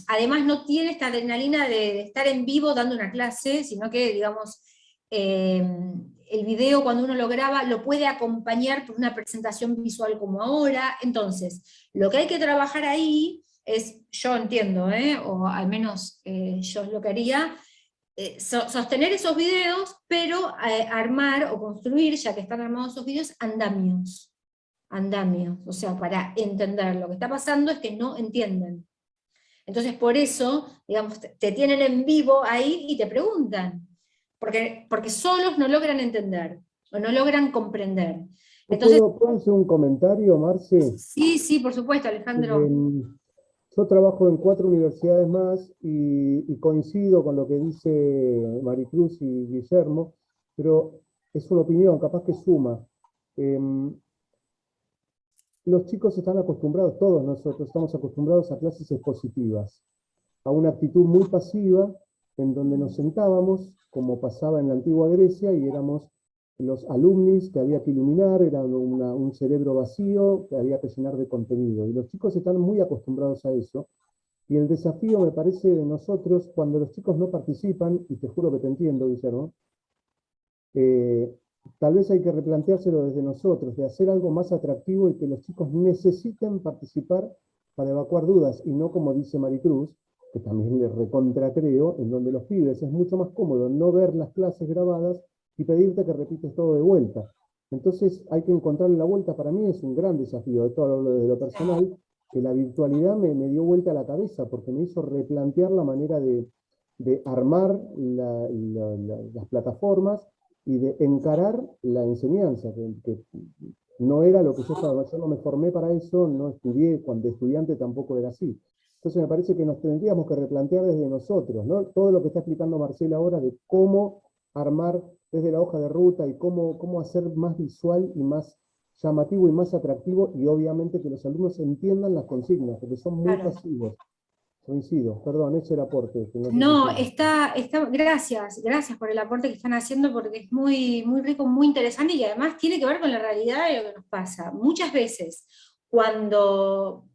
A: además no tiene esta adrenalina de estar en vivo dando una clase, sino que, digamos, el video cuando uno lo graba lo puede acompañar por una presentación visual como ahora. Entonces, lo que hay que trabajar ahí es, yo entiendo, o al menos yo lo que haría, sostener esos videos, pero armar o construir, ya que están armados esos videos, andamios, o sea, para entender. Lo que está pasando es que no entienden. Entonces, por eso, digamos, te tienen en vivo ahí y te preguntan, porque solos no logran entender, o no logran comprender. Entonces,
D: ¿Puedo hacer un comentario, Marce?
A: Sí, por supuesto, Alejandro.
D: Yo trabajo en 4 universidades más y coincido con lo que dice Maricruz y Guillermo, pero es una opinión, capaz que suma. Los chicos están acostumbrados, todos nosotros estamos acostumbrados a clases expositivas, a una actitud muy pasiva, en donde nos sentábamos, como pasaba en la antigua Grecia, y éramos los alumnis que había que iluminar, era un cerebro vacío que había que llenar de contenido. Y los chicos están muy acostumbrados a eso. Y el desafío, me parece, de nosotros, cuando los chicos no participan, y te juro que te entiendo, Guillermo, tal vez hay que replanteárselo desde nosotros, de hacer algo más atractivo y que los chicos necesiten participar para evacuar dudas, y no como dice Maricruz, que también le recontracreo, en donde los pibes es mucho más cómodo no ver las clases grabadas y pedirte que repites todo de vuelta. Entonces hay que encontrarle la vuelta. Para mí es un gran desafío, de todo lo de lo personal, que la virtualidad me dio vuelta a la cabeza, porque me hizo replantear la manera de armar las plataformas y de encarar la enseñanza, que no era lo que yo estaba. Yo no me formé para eso, no estudié, cuando estudiante tampoco era así. Entonces me parece que nos tendríamos que replantear desde nosotros, ¿no? Todo lo que está explicando Marcela ahora de cómo armar desde la hoja de ruta y cómo hacer más visual y más llamativo y más atractivo, y obviamente que los alumnos entiendan las consignas, porque son muy pasivos. Coincido, perdón, ese era el aporte.
A: No, gracias por el aporte que están haciendo, porque es muy, muy rico, muy interesante, y además tiene que ver con la realidad de lo que nos pasa. Muchas veces, cuando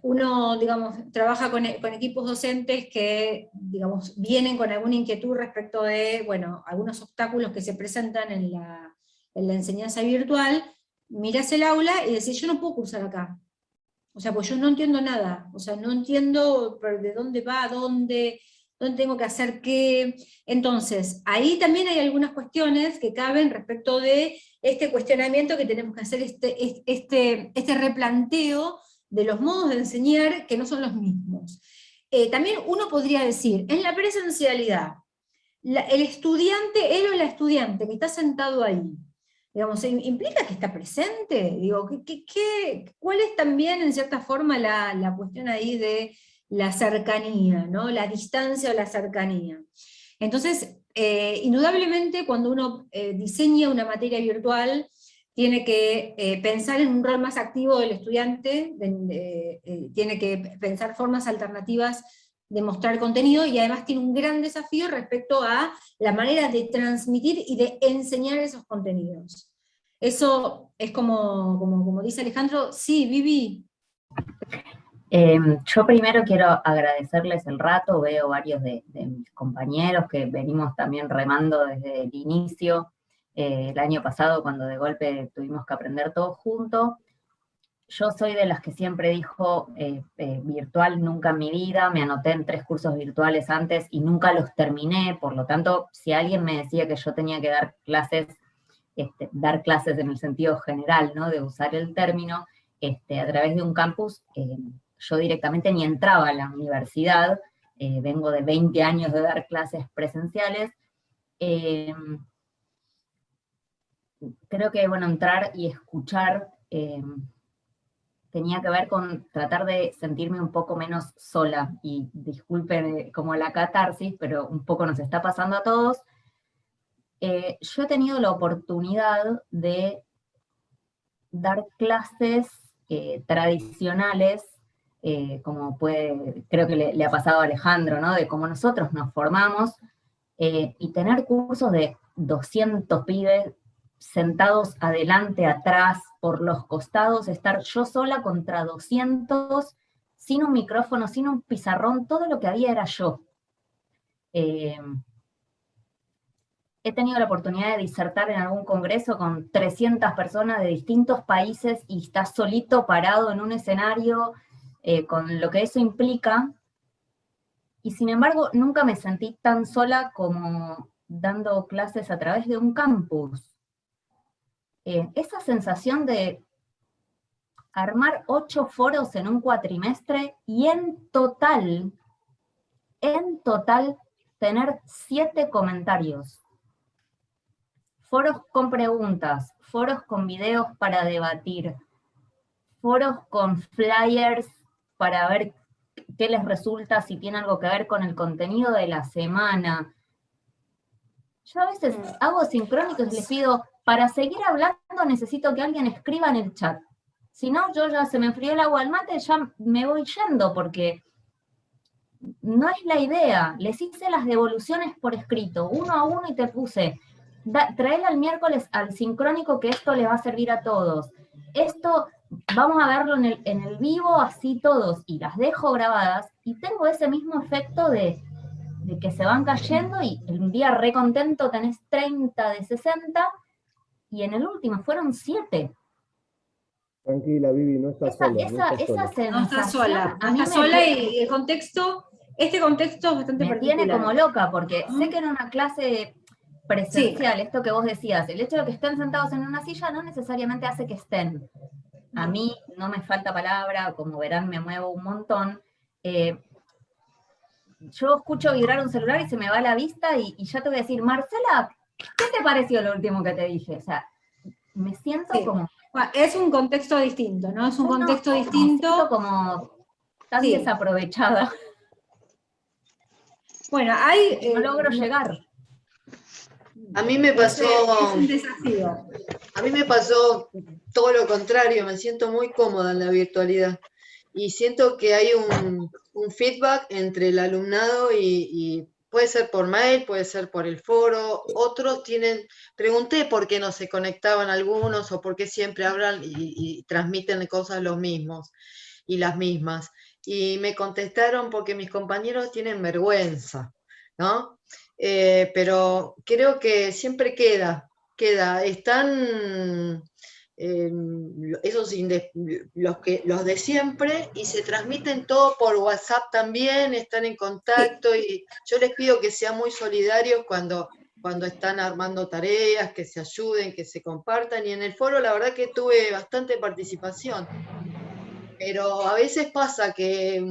A: uno, digamos, trabaja con equipos docentes que, digamos, vienen con alguna inquietud respecto de, bueno, algunos obstáculos que se presentan en la enseñanza virtual, mirás el aula y decís, yo no puedo cursar acá. O sea, pues yo no entiendo nada, o sea, no entiendo de dónde va, dónde tengo que hacer qué. Entonces, ahí también hay algunas cuestiones que caben respecto de este cuestionamiento que tenemos que hacer, este replanteo de los modos de enseñar que no son los mismos. También uno podría decir, en la presencialidad, el estudiante, él o la estudiante que está sentado ahí, digamos, ¿implica que está presente? Digo, ¿cuál es también, en cierta forma, la cuestión ahí de la cercanía, ¿no? La distancia o la cercanía? Entonces, indudablemente, cuando uno diseña una materia virtual, tiene que pensar en un rol más activo del estudiante, tiene que pensar formas alternativas de mostrar contenido, y además tiene un gran desafío respecto a la manera de transmitir y de enseñar esos contenidos. Eso es como dice Alejandro. Sí, Vivi.
J: Yo primero quiero agradecerles el rato, veo varios de mis compañeros que venimos también remando desde el inicio, el año pasado cuando de golpe tuvimos que aprender todos juntos. Yo soy de las que siempre dijo virtual nunca en mi vida, me anoté en 3 cursos virtuales antes y nunca los terminé, por lo tanto, si alguien me decía que yo tenía que dar clases en el sentido general, ¿no? De usar el término, a través de un campus, yo directamente ni entraba a la universidad, vengo de 20 años de dar clases presenciales. Creo que, bueno, entrar y escuchar tenía que ver con tratar de sentirme un poco menos sola, y disculpen como la catarsis, pero un poco nos está pasando a todos. Yo he tenido la oportunidad de dar clases tradicionales, como creo que le ha pasado a Alejandro, ¿no? De cómo nosotros nos formamos, y tener cursos de 200 pibes sentados adelante, atrás, por los costados, estar yo sola contra 200, sin un micrófono, sin un pizarrón, todo lo que había era yo. He tenido la oportunidad de disertar en algún congreso con 300 personas de distintos países y estás solito parado en un escenario, con lo que eso implica, y sin embargo nunca me sentí tan sola como dando clases a través de un campus. Esa sensación de armar 8 foros en un cuatrimestre y en total, tener 7 comentarios. Foros con preguntas, foros con videos para debatir, foros con flyers para ver qué les resulta, si tiene algo que ver con el contenido de la semana. Yo a veces hago sincrónicos y les pido, para seguir hablando necesito que alguien escriba en el chat. Si no, yo ya se me enfrió el agua al mate, ya me voy yendo, porque no es la idea. Les hice las devoluciones por escrito, 1 a 1, y te puse, traela el miércoles al sincrónico, que esto les va a servir a todos. Esto vamos a verlo en el vivo, así todos, y las dejo grabadas, y tengo ese mismo efecto de que se van cayendo, y un día re contento tenés 30 de 60, y en el último fueron 7.
D: Tranquila, Vivi, no estás sola.
A: No está sola, y el contexto, este contexto es bastante
J: me
A: particular.
J: tiene como loca, porque sé que en una clase presencial, esto que vos decías, el hecho de que estén sentados en una silla no necesariamente hace que estén. A mí no me falta palabra, como verán me muevo un montón. Yo escucho vibrar un celular y se me va la vista, y ya te voy a decir, Marcela, ¿qué te pareció lo último que te dije? O sea, me siento como...
A: Bueno, es un contexto distinto, ¿no? Es un contexto distinto.
J: Me siento como tan desaprovechada.
A: Bueno,
J: no logro llegar.
E: A mí me pasó...
A: Es un desafío.
E: A mí me pasó todo lo contrario, me siento muy cómoda en la virtualidad. Y siento que hay un feedback entre el alumnado y puede ser por mail, puede ser por el foro. Otros pregunté por qué no se conectaban algunos o por qué siempre hablan y transmiten cosas los mismos y las mismas. Y me contestaron porque mis compañeros tienen vergüenza, ¿no? Pero creo que siempre queda, están los de siempre, y se transmiten todo por WhatsApp también, están en contacto, y yo les pido que sean muy solidarios cuando están armando tareas, que se ayuden, que se compartan, y en el foro la verdad que tuve bastante participación. Pero a veces pasa que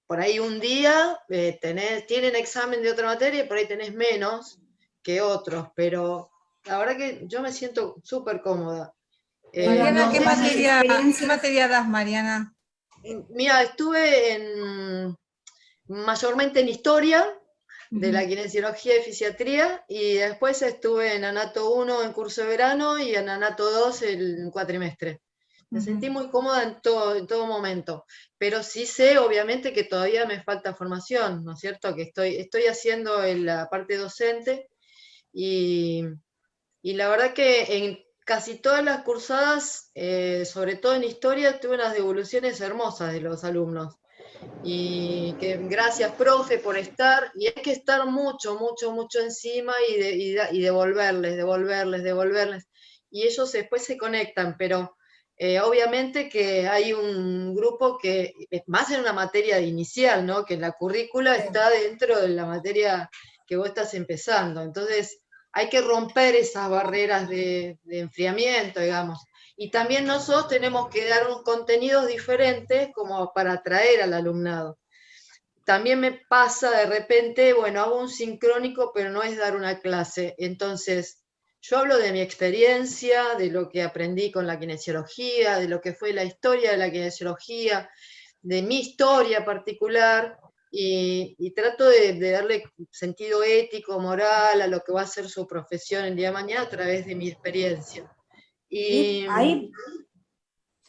E: por ahí un día tienen examen de otra materia y por ahí tenés menos que otros, pero la verdad que yo me siento súper cómoda.
B: Mariana,
E: No
B: ¿qué
E: sé si-
B: materia das, Mariana?
E: Mira, estuve mayormente en historia de la kinesiología y fisiatría, y después estuve en Anato 1 en curso de verano y en Anato 2 el cuatrimestre. Me sentí muy cómoda en todo momento, pero sí sé obviamente que todavía me falta formación, ¿no es cierto? Que estoy haciendo la parte docente, y la verdad que en casi todas las cursadas, sobre todo en historia, tuve unas devoluciones hermosas de los alumnos. Y que gracias, profe, por estar. Y hay que estar mucho encima y devolverles. Y ellos después se conectan, pero obviamente que hay un grupo que, más en una materia inicial, ¿no? Que la currícula está dentro de la materia que vos estás empezando. Entonces, hay que romper esas barreras de enfriamiento, digamos. Y también nosotros tenemos que dar unos contenidos diferentes como para atraer al alumnado. También me pasa de repente, bueno, hago un sincrónico, pero no es dar una clase. Entonces, yo hablo de mi experiencia, de lo que aprendí con la kinesiología, de lo que fue la historia de la kinesiología, de mi historia particular, y trato de darle sentido ético, moral a lo que va a ser su profesión el día de mañana a través de mi experiencia. Y
A: ahí,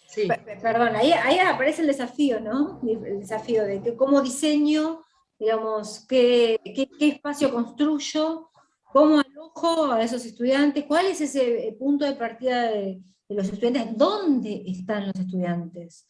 E: sí.
A: perdón, ahí aparece el desafío, ¿no? El desafío de que cómo diseño, digamos, qué espacio construyo, cómo alojo a esos estudiantes, cuál es ese punto de partida de los estudiantes, dónde están los estudiantes.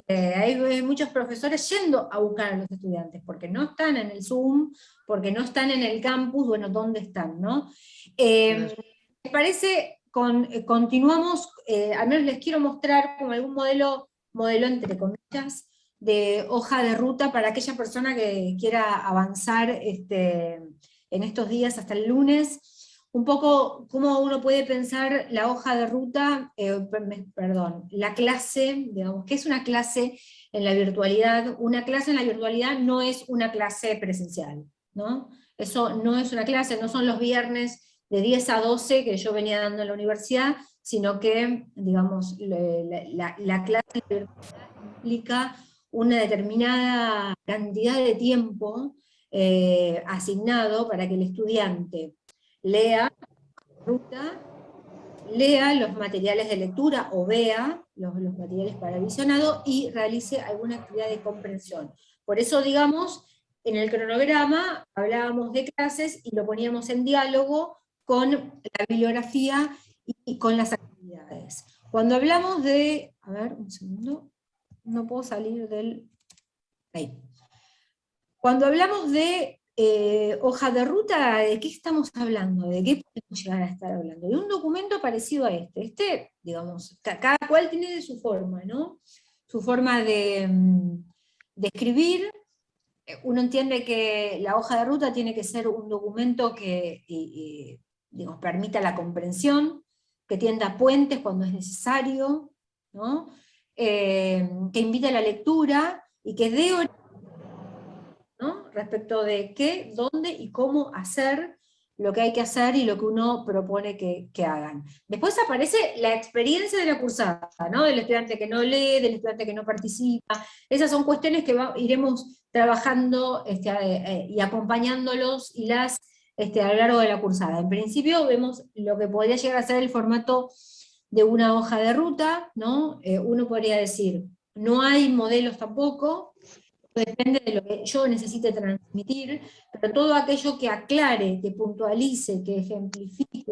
A: Hay muchos profesores yendo a buscar a los estudiantes, porque no están en el Zoom, porque no están en el campus, bueno, ¿dónde están, no? Me parece, continuamos, al menos les quiero mostrar como algún modelo entre comillas, de hoja de ruta para aquella persona que quiera avanzar en estos días hasta el lunes, un poco cómo uno puede pensar la hoja de ruta, la clase, digamos, ¿qué es una clase en la virtualidad? Una clase en la virtualidad no es una clase presencial, ¿no? Eso no es una clase, no son los viernes de 10 a 12 que yo venía dando en la universidad, sino que, digamos, la clase implica una determinada cantidad de tiempo asignado para que el estudiante lea ruta, lea los materiales de lectura o vea los materiales para visionado y realice alguna actividad de comprensión. Por eso, digamos, en el cronograma hablábamos de clases y lo poníamos en diálogo con la bibliografía y con las actividades. Cuando hablamos de, a ver, un segundo, no puedo salir del... Ahí. Cuando hablamos de hoja de ruta, ¿de qué estamos hablando? ¿De qué podemos llegar a estar hablando? De un documento parecido a este, digamos, cada cual tiene de su forma, ¿no? Su forma de escribir. Uno entiende que la hoja de ruta tiene que ser un documento que digamos, permita la comprensión, que tienda puentes cuando es necesario, ¿no? Que invite a la lectura y que dé orientación, ¿no? Respecto de qué, dónde y cómo hacer lo que hay que hacer y lo que uno propone que hagan. Después aparece la experiencia de la cursada, ¿no? Del estudiante que no lee, del estudiante que no participa. Esas son cuestiones que iremos trabajando y acompañándolos y a lo largo de la cursada. En principio vemos lo que podría llegar a ser el formato de una hoja de ruta, ¿no? Uno podría decir, no hay modelos tampoco, depende de lo que yo necesite transmitir, pero todo aquello que aclare, que puntualice, que ejemplifique,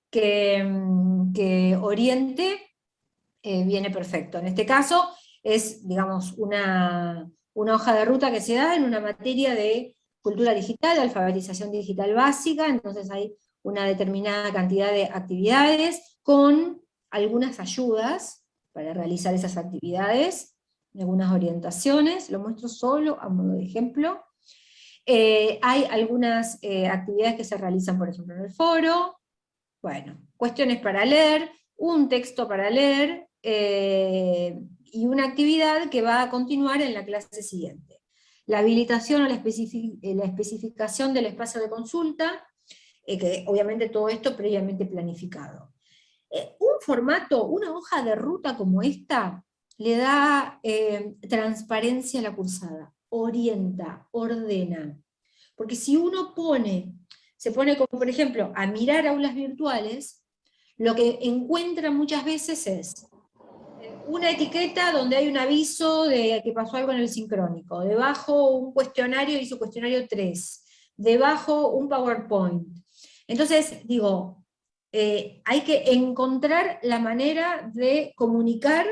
A: que oriente, viene perfecto. En este caso es, digamos, una hoja de ruta que se da en una materia de cultura digital, alfabetización digital básica, entonces hay una determinada cantidad de actividades con algunas ayudas para realizar esas actividades, algunas orientaciones, lo muestro solo a modo de ejemplo. Hay algunas actividades que se realizan, por ejemplo, en el foro, bueno, cuestiones para leer, un texto para leer, y una actividad que va a continuar en la clase siguiente. la habilitación o la especificación del espacio de consulta, que obviamente todo esto previamente planificado. Un formato, una hoja de ruta como esta, le da transparencia a la cursada, orienta, ordena. Porque si uno se pone como por ejemplo a mirar aulas virtuales, lo que encuentra muchas veces es una etiqueta donde hay un aviso de que pasó algo en el sincrónico, debajo un cuestionario, hizo cuestionario 3, debajo un PowerPoint. Entonces, digo, hay que encontrar la manera de comunicar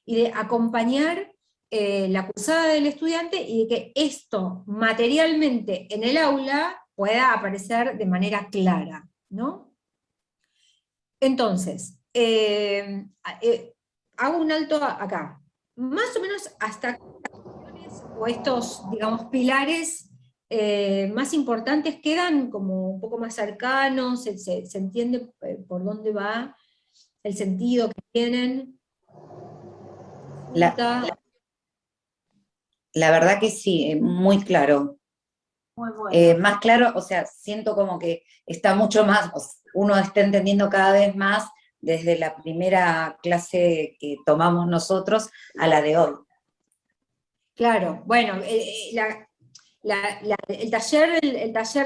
A: y de acompañar la cursada del estudiante y de que esto materialmente en el aula pueda aparecer de manera clara, ¿no? Entonces, hago un alto acá. Más o menos hasta o estos, digamos, pilares más importantes quedan como un poco más cercanos, se entiende por dónde va, el sentido que tienen.
K: La verdad que sí, muy claro.
J: Muy bueno.
K: Más claro, o sea, siento como que está mucho más, uno está entendiendo cada vez más desde la primera clase que tomamos nosotros a la de hoy.
A: Claro, bueno, el taller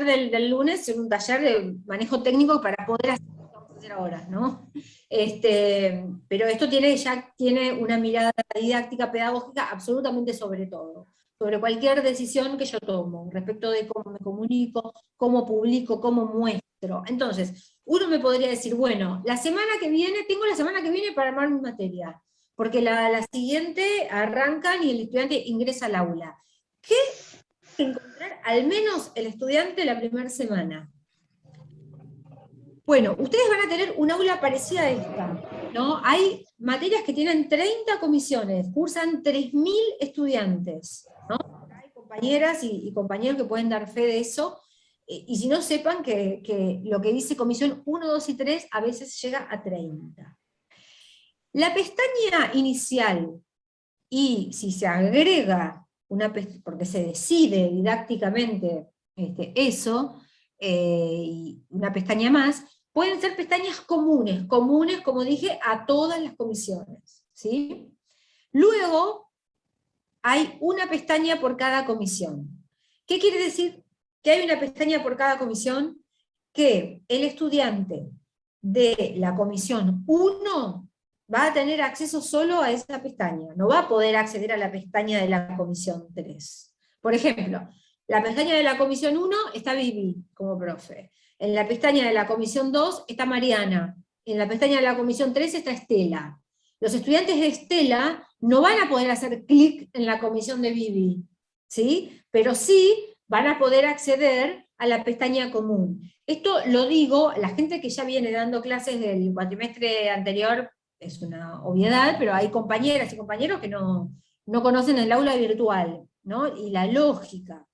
A: del lunes es un taller de manejo técnico para poder hacer lo que vamos a hacer ahora, ¿no? Pero esto ya tiene una mirada didáctica, pedagógica, absolutamente sobre todo, sobre cualquier decisión que yo tomo, respecto de cómo me comunico, cómo publico, cómo muestro. Entonces, uno me podría decir, bueno, tengo la semana que viene para armar mi materia, porque la siguiente arrancan y el estudiante ingresa al aula. ¿Qué encontrar al menos el estudiante la primera semana? Bueno, ustedes van a tener un aula parecida a esta, ¿no? Hay materias que tienen 30 comisiones, cursan 3.000 estudiantes, ¿no? Hay compañeras y compañeros que pueden dar fe de eso, y si no, sepan que lo que dice comisión 1, 2 y 3 a veces llega a 30. La pestaña inicial, y si se agrega porque se decide didácticamente eso, y una pestaña más, pueden ser pestañas comunes, como dije, a todas las comisiones, ¿sí? Luego, hay una pestaña por cada comisión. ¿Qué quiere decir que hay una pestaña por cada comisión? Que el estudiante de la comisión 1 va a tener acceso solo a esa pestaña, no va a poder acceder a la pestaña de la comisión 3. Por ejemplo, la pestaña de la comisión 1 está Vivi como profe, en la pestaña de la comisión 2 está Mariana, en la pestaña de la comisión 3 está Estela. Los estudiantes de Estela no van a poder hacer clic en la comisión de Vivi, ¿sí? Pero sí van a poder acceder a la pestaña común. Esto lo digo, la gente que ya viene dando clases del cuatrimestre anterior, es una obviedad, pero hay compañeras y compañeros que no conocen el aula virtual, ¿no? Y la lógica.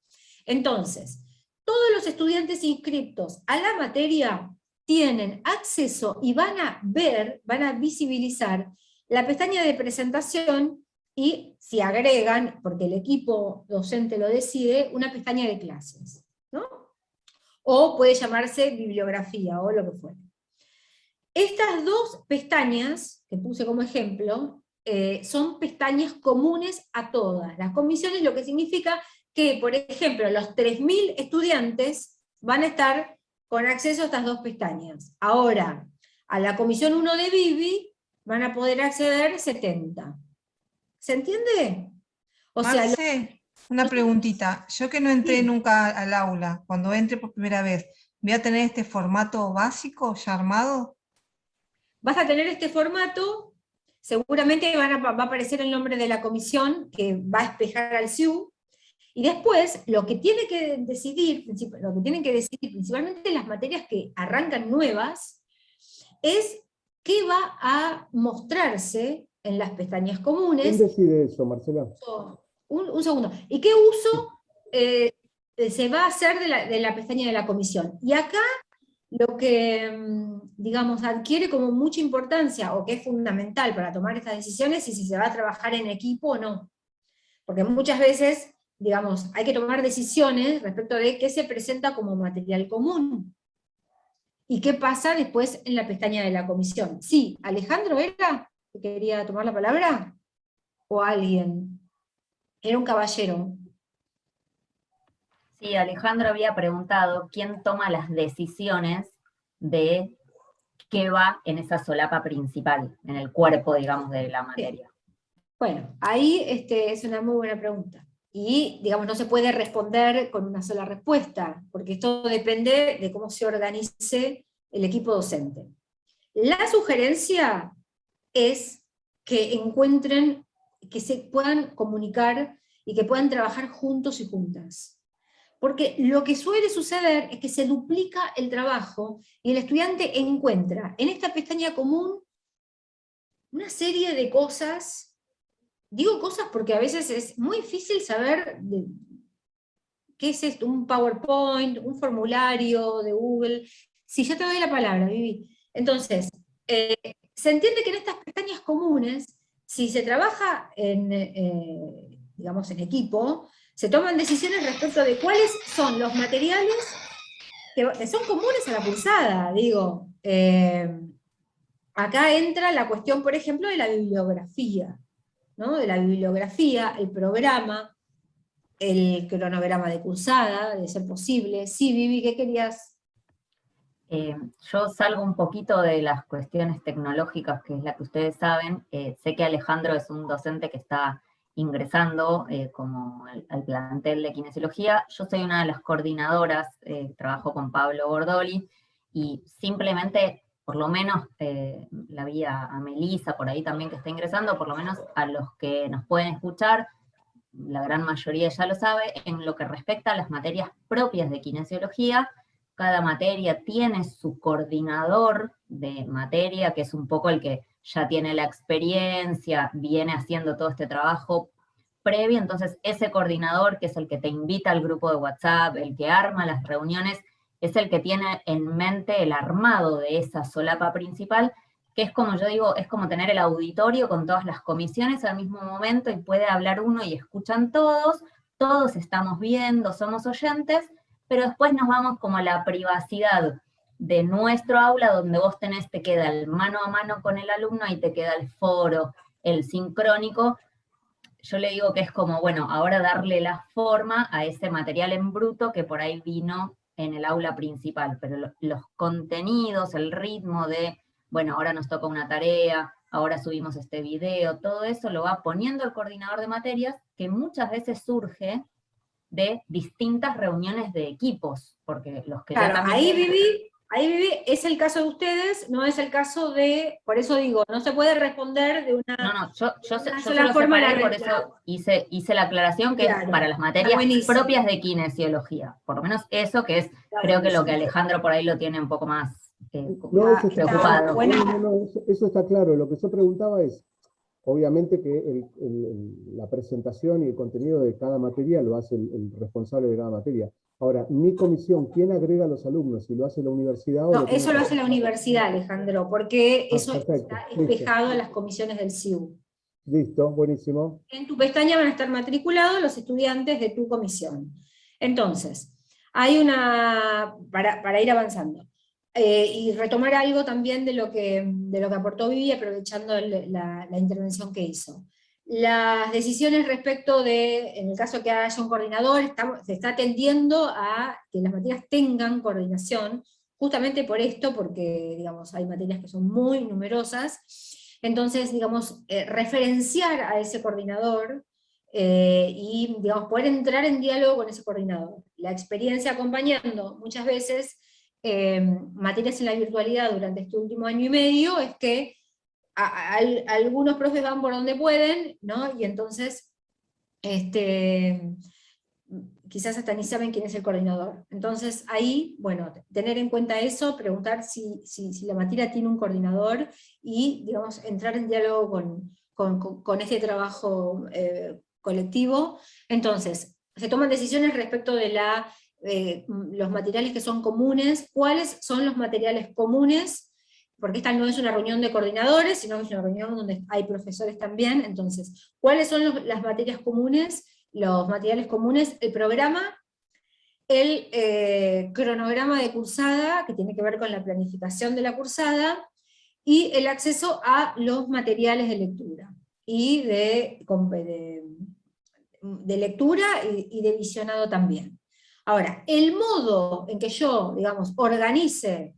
A: Entonces, todos los estudiantes inscriptos a la materia tienen acceso y van a visibilizar la pestaña de presentación y, si agregan, porque el equipo docente lo decide, una pestaña de clases, ¿no? O puede llamarse bibliografía o lo que fuera. Estas dos pestañas, que puse como ejemplo, son pestañas comunes a todas las comisiones, lo que significa que, por ejemplo, los 3.000 estudiantes van a estar con acceso a estas dos pestañas. Ahora, a la comisión 1 de Vivi van a poder acceder 70. ¿Se entiende? O
B: Marce, una preguntita. Yo que no entré nunca al aula, cuando entre por primera vez, ¿voy a tener este formato básico ya armado?
A: Vas a tener este formato, seguramente va a aparecer el nombre de la comisión que va a espejar al SIU, y después lo que tienen que decidir principalmente en las materias que arrancan nuevas, es qué va a mostrarse en las pestañas comunes.
D: ¿Quién decide eso, Marcela?
A: Un segundo. ¿Y qué uso se va a hacer de la pestaña de la comisión? Y acá lo que, digamos, adquiere como mucha importancia, o que es fundamental para tomar estas decisiones, es si se va a trabajar en equipo o no. Porque muchas veces digamos, hay que tomar decisiones respecto de qué se presenta como material común. ¿Y qué pasa después en la pestaña de la comisión? Sí, ¿Alejandro era que quería tomar la palabra? ¿O alguien? Era un caballero.
J: Sí, Alejandro había preguntado quién toma las decisiones de qué va en esa solapa principal, en el cuerpo, digamos, de la materia.
A: Bueno, ahí es una muy buena pregunta. Y, digamos, no se puede responder con una sola respuesta, porque esto depende de cómo se organice el equipo docente. La sugerencia es que encuentren, que se puedan comunicar y que puedan trabajar juntos y juntas. Porque lo que suele suceder es que se duplica el trabajo y el estudiante encuentra en esta pestaña común una serie de cosas. Digo cosas porque a veces es muy difícil saber qué es esto, un PowerPoint, un formulario de Google. Si ya te doy la palabra, Vivi. Entonces, se entiende que en estas pestañas comunes, si se trabaja digamos, en equipo, se toman decisiones respecto de cuáles son los materiales que son comunes a la cursada, digo. Acá entra la cuestión, por ejemplo, de la bibliografía, ¿no? De la bibliografía, el programa, el cronograma de cursada, de ser posible. Sí, Vivi, ¿qué querías?
J: Yo salgo un poquito de las cuestiones tecnológicas, que es la que ustedes saben. Sé que Alejandro es un docente que está ingresando como al plantel de kinesiología. Yo soy una de las coordinadoras, trabajo con Pablo Bordoli, y simplemente, por lo menos, la vi a Melissa por ahí también que está ingresando, por lo menos a los que nos pueden escuchar, la gran mayoría ya lo sabe, en lo que respecta a las materias propias de kinesiología, cada materia tiene su coordinador de materia, que es un poco el que ya tiene la experiencia, viene haciendo todo este trabajo previo. Entonces ese coordinador, que es el que te invita al grupo de WhatsApp, el que arma las reuniones, es el que tiene en mente el armado de esa solapa principal, que es como yo digo, es como tener el auditorio con todas las comisiones al mismo momento, y puede hablar uno y escuchan todos, todos estamos viendo, somos oyentes, pero después nos vamos como a la privacidad de nuestro aula, donde vos te queda el mano a mano con el alumno, y te queda el foro, el sincrónico. Yo le digo que es como, bueno, ahora darle la forma a ese material en bruto que por ahí vino en el aula principal, pero los contenidos, el ritmo de, bueno, ahora nos toca una tarea, ahora subimos este video, todo eso lo va poniendo el coordinador de materias, que muchas veces surge de distintas reuniones de equipos, porque los que
A: claro,
J: ya también...
A: ahí Vivi, es el caso de ustedes, no es el caso de, por eso digo, no se puede responder de una...
J: No, yo
A: sola forma
J: separé, por eso hice la aclaración, que
A: claro,
J: es para las materias propias de kinesiología, por lo menos eso que es, creo que lo que Alejandro por ahí lo tiene un poco más preocupado.
D: Eso está claro. Lo que yo preguntaba es, obviamente que la presentación y el contenido de cada materia lo hace el responsable de cada materia. Ahora, mi comisión, ¿quién agrega a los alumnos? ¿Si lo hace la universidad?
A: No, eso lo hace la universidad, Alejandro, porque eso está espejado en las comisiones del CIU.
D: Listo, buenísimo.
A: En tu pestaña van a estar matriculados los estudiantes de tu comisión. Entonces, hay para ir avanzando. Y retomar algo también de lo que aportó Vivi, aprovechando la intervención que hizo. Las decisiones respecto de, en el caso que haya un coordinador, se está tendiendo a que las materias tengan coordinación, justamente por esto, porque digamos, hay materias que son muy numerosas. Entonces, digamos, referenciar a ese coordinador y digamos, poder entrar en diálogo con ese coordinador. La experiencia acompañando muchas veces materias en la virtualidad durante este último año y medio es que algunos profes van por donde pueden, ¿no? Y entonces quizás hasta ni saben quién es el coordinador. Entonces ahí, bueno, tener en cuenta eso, preguntar si la materia tiene un coordinador y, digamos, entrar en diálogo con este trabajo colectivo. Entonces, se toman decisiones respecto de los materiales que son comunes, cuáles son los materiales comunes, porque esta no es una reunión de coordinadores, sino que es una reunión donde hay profesores también. Entonces, ¿cuáles son las materias comunes? los materiales comunes, el programa, el cronograma de cursada, que tiene que ver con la planificación de la cursada, y el acceso a los materiales de lectura, y de lectura y de visionado también. Ahora, el modo en que yo, digamos, organice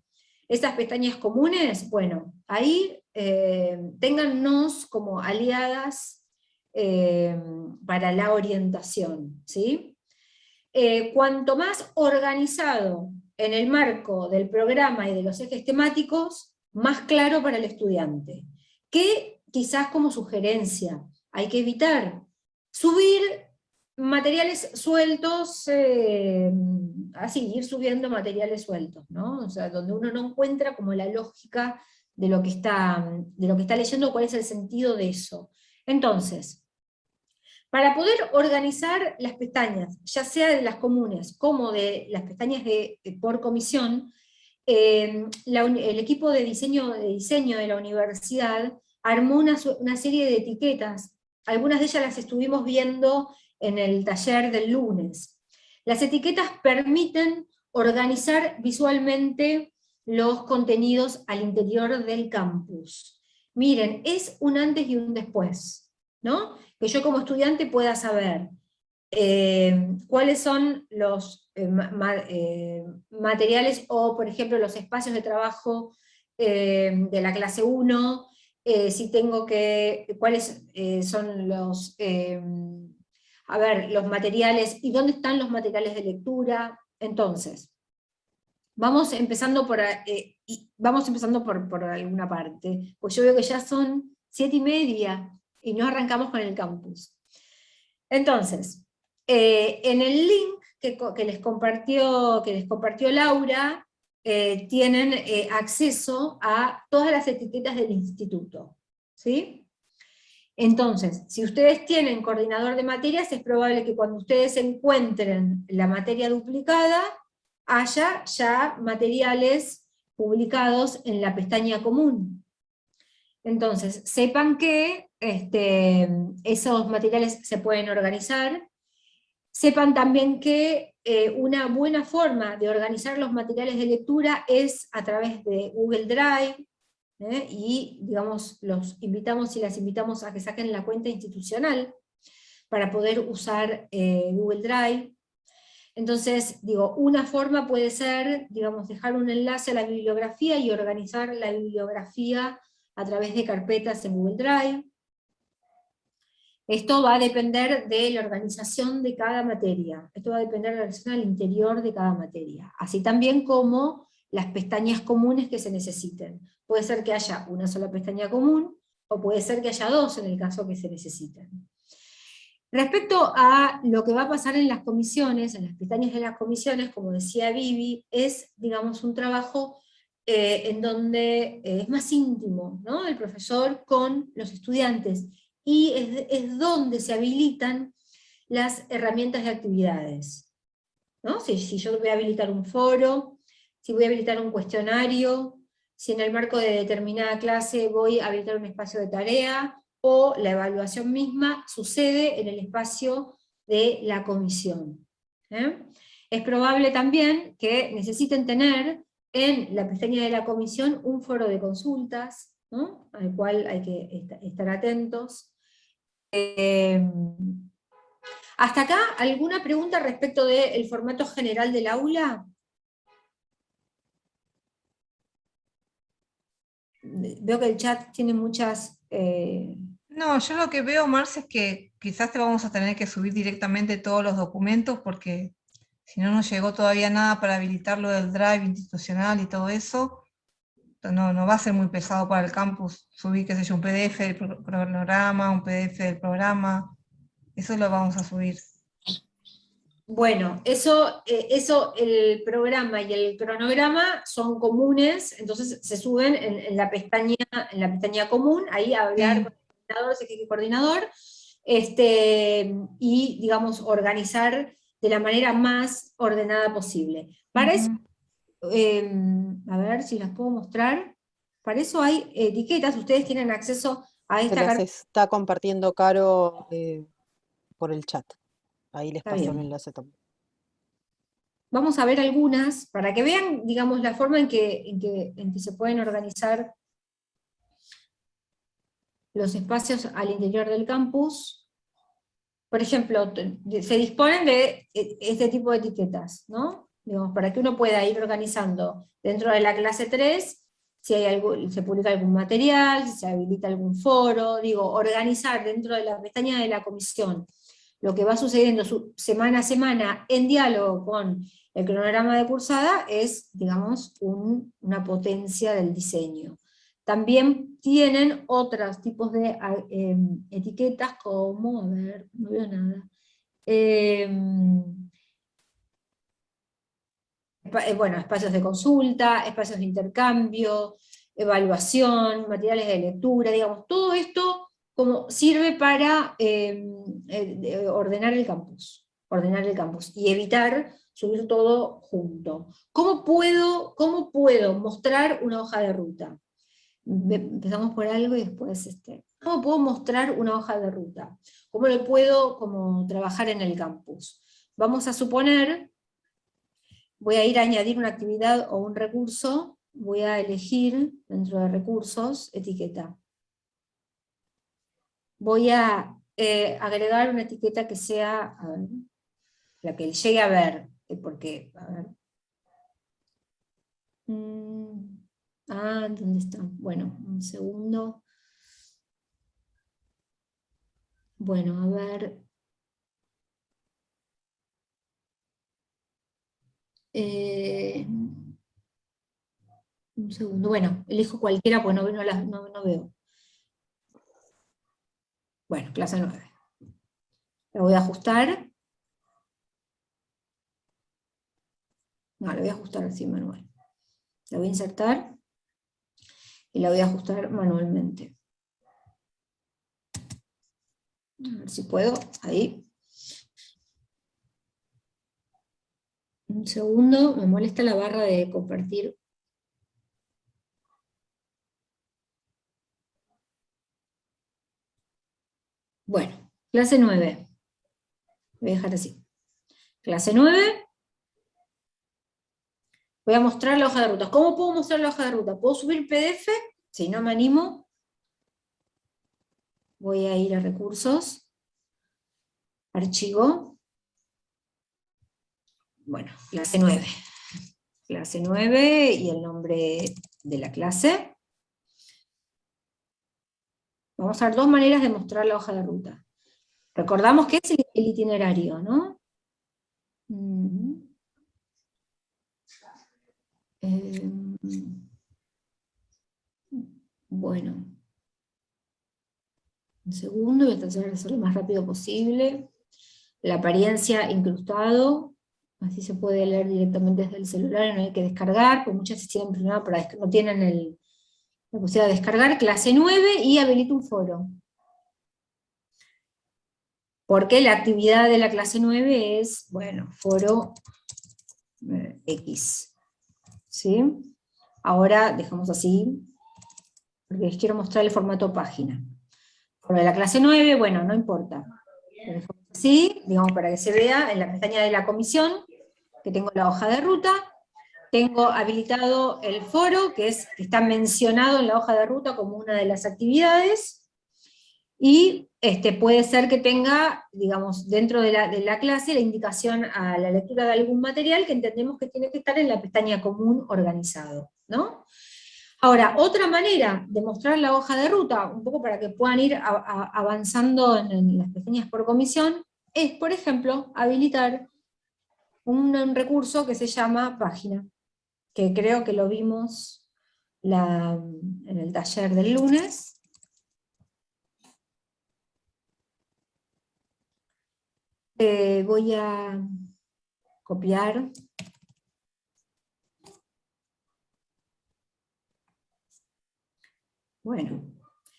A: esas pestañas comunes, bueno, ahí téngannos como aliadas para la orientación, ¿sí? Cuanto más organizado en el marco del programa y de los ejes temáticos, más claro para el estudiante. Que quizás como sugerencia, hay que evitar subir materiales sueltos, así, ir subiendo materiales sueltos, ¿no? O sea, donde uno no encuentra como la lógica de lo que está leyendo, cuál es el sentido de eso. Entonces, para poder organizar las pestañas, ya sea de las comunes como de las pestañas por comisión, el equipo de diseño de la universidad armó una serie de etiquetas. Algunas de ellas las estuvimos viendo en el taller del lunes. Las etiquetas permiten organizar visualmente los contenidos al interior del campus. Miren, es un antes y un después, ¿no? Que yo como estudiante pueda saber cuáles son los materiales, o por ejemplo los espacios de trabajo de la clase 1, si tengo cuáles son los materiales, y dónde están los materiales de lectura. Entonces, vamos empezando por alguna parte, pues yo veo que ya son 7:30, y no arrancamos con el campus. Entonces, en el link que les compartió Laura, tienen acceso a todas las etiquetas del instituto, ¿sí? Entonces, si ustedes tienen coordinador de materias, es probable que cuando ustedes encuentren la materia duplicada, haya ya materiales publicados en la pestaña común. Entonces, sepan que esos materiales se pueden organizar. Sepan también que una buena forma de organizar los materiales de lectura es a través de Google Drive, y digamos, los invitamos y las invitamos a que saquen la cuenta institucional para poder usar Google Drive. Entonces, digo, una forma puede ser, digamos, dejar un enlace a la bibliografía y organizar la bibliografía a través de carpetas en Google Drive. Esto va a depender de la organización de cada materia. Esto va a depender de la organización al interior de cada materia. Así también como las pestañas comunes que se necesiten. Puede ser que haya una sola pestaña común, o puede ser que haya dos en el caso que se necesiten. Respecto a lo que va a pasar en las comisiones, en las pestañas de las comisiones, como decía Vivi, es, digamos, un trabajo en donde es más íntimo, ¿no?, el profesor con los estudiantes, y es donde se habilitan las herramientas de actividades, ¿no? Si yo voy a habilitar un foro, si voy a habilitar un cuestionario, si en el marco de determinada clase voy a habilitar un espacio de tarea, o la evaluación misma sucede en el espacio de la comisión. Es probable también que necesiten tener en la pestaña de la comisión un foro de consultas, ¿no?, al cual hay que estar atentos. ¿Hasta acá alguna pregunta respecto del formato general del aula? Veo que el chat tiene muchas...
B: No, yo lo que veo, Marce, es que quizás te vamos a tener que subir directamente todos los documentos, porque si no nos llegó todavía nada para habilitar lo del Drive institucional y todo eso, no va a ser muy pesado para el campus subir, qué sé yo, un PDF del cronograma, un PDF del programa. Eso lo vamos a subir.
A: Bueno, eso, el programa y el cronograma son comunes, entonces se suben en la pestaña común, ahí a hablar con el coordinador, si hay coordinador, y digamos organizar de la manera más ordenada posible. Para eso, a ver si las puedo mostrar, para eso hay etiquetas, ustedes tienen acceso a esta
G: Se las
A: carpeta.
G: está compartiendo Caro por el chat. Ahí les
A: Está
G: paso el
A: bien.
G: enlace también.
A: Vamos a ver algunas, para que vean, digamos, la forma en que se pueden organizar los espacios al interior del campus. Por ejemplo, se disponen de este tipo de etiquetas, ¿no? Digamos, para que uno pueda ir organizando dentro de la clase 3, si hay algo, se publica algún material, si se habilita algún foro, digo, organizar dentro de la pestaña de la comisión lo que va sucediendo semana a semana en diálogo con el cronograma de cursada es, digamos, una potencia del diseño. También tienen otros tipos de etiquetas como, a ver, no veo nada. Bueno, espacios de consulta, espacios de intercambio, evaluación, materiales de lectura, digamos, todo esto como sirve para ordenar el campus y evitar subir todo junto. ¿Cómo puedo mostrar una hoja de ruta? Empezamos por algo y después, ¿cómo puedo mostrar una hoja de ruta? ¿Cómo lo puedo trabajar en el campus? Vamos a suponer, voy a ir a añadir una actividad o un recurso, voy a elegir dentro de recursos, etiqueta. Voy a agregar una etiqueta que sea, a ver, la que llegue a ver, porque, a ver. ¿Dónde está? Bueno, un segundo. Bueno, a ver. Un segundo. Bueno, elijo cualquiera, pues no veo. Bueno, clase 9. La voy a ajustar. No, la voy a ajustar así manual. La voy a insertar y la voy a ajustar manualmente. A ver si puedo, ahí. Un segundo, me molesta la barra de compartir. Bueno, clase 9. Voy a dejar así. Clase 9. Voy a mostrar la hoja de ruta. ¿Cómo puedo mostrar la hoja de ruta? ¿Puedo subir PDF? Si no me animo, voy a ir a recursos, archivo. Bueno, clase 9. Clase 9 y el nombre de la clase. Vamos a ver dos maneras de mostrar la hoja de ruta. Recordamos que es el itinerario, ¿no? Bueno. Un segundo, voy a tratar de hacerlo lo más rápido posible. La apariencia incrustado, así se puede leer directamente desde el celular, no hay que descargar, porque muchas se tienen primero para no tienen la posibilidad de descargar. Clase 9 y habilito un foro. Porque la actividad de la clase 9 es, bueno, foro X. ¿Sí? Ahora dejamos así, porque les quiero mostrar el formato página. Foro de la clase 9, bueno, no importa. Lo dejamos así, digamos, para que se vea en la pestaña de la comisión, que tengo la hoja de ruta, tengo habilitado el foro, que está mencionado en la hoja de ruta como una de las actividades, y puede ser que tenga, digamos, dentro de la clase la indicación a la lectura de algún material que entendemos que tiene que estar en la pestaña común organizado, ¿no? Ahora, otra manera de mostrar la hoja de ruta, un poco para que puedan ir avanzando en las pestañas por comisión, es, por ejemplo, habilitar un recurso que se llama página, que creo que lo vimos en el taller del lunes. Voy a copiar. Bueno,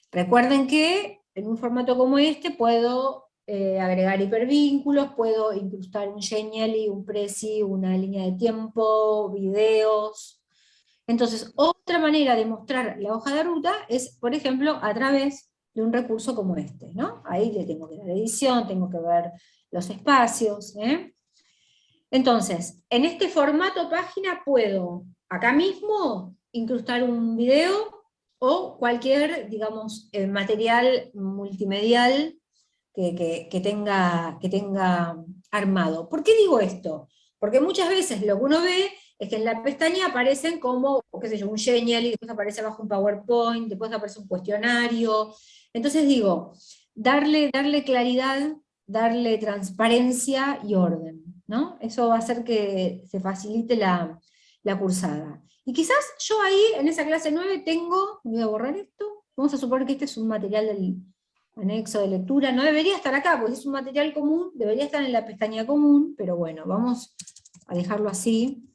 A: recuerden que en un formato como este puedo agregar hipervínculos, puedo incrustar un Genially, un Prezi, una línea de tiempo, videos. Entonces, otra manera de mostrar la hoja de ruta es, por ejemplo, a través de un recurso como este, ¿no? Ahí le tengo que dar edición, tengo que ver los espacios, ¿eh? Entonces, en este formato página puedo, acá mismo, incrustar un video o cualquier, digamos, material multimedial que tenga armado. ¿Por qué digo esto? Porque muchas veces lo que uno ve es que en la pestaña aparecen como, qué sé yo, un Genial, y después aparece abajo un PowerPoint, después aparece un cuestionario. Entonces digo, darle claridad, darle transparencia y orden, ¿no? Eso va a hacer que se facilite la cursada. Y quizás yo ahí, en esa clase 9, voy a borrar esto, vamos a suponer que este es un material del anexo de lectura, no debería estar acá, porque es un material común, debería estar en la pestaña común, pero bueno, vamos a dejarlo así.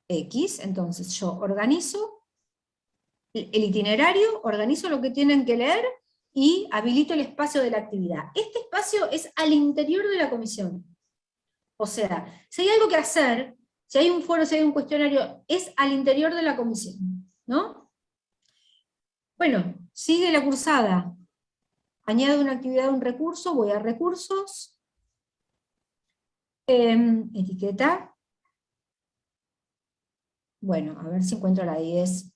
A: X, entonces yo organizo el itinerario, organizo lo que tienen que leer, y habilito el espacio de la actividad. Este espacio es al interior de la comisión. O sea, si hay algo que hacer, si hay un foro, si hay un cuestionario, es al interior de la comisión, ¿no? Bueno, sigue la cursada. Añado una actividad, un recurso, voy a recursos, etiqueta. Bueno, a ver si encuentro la 10.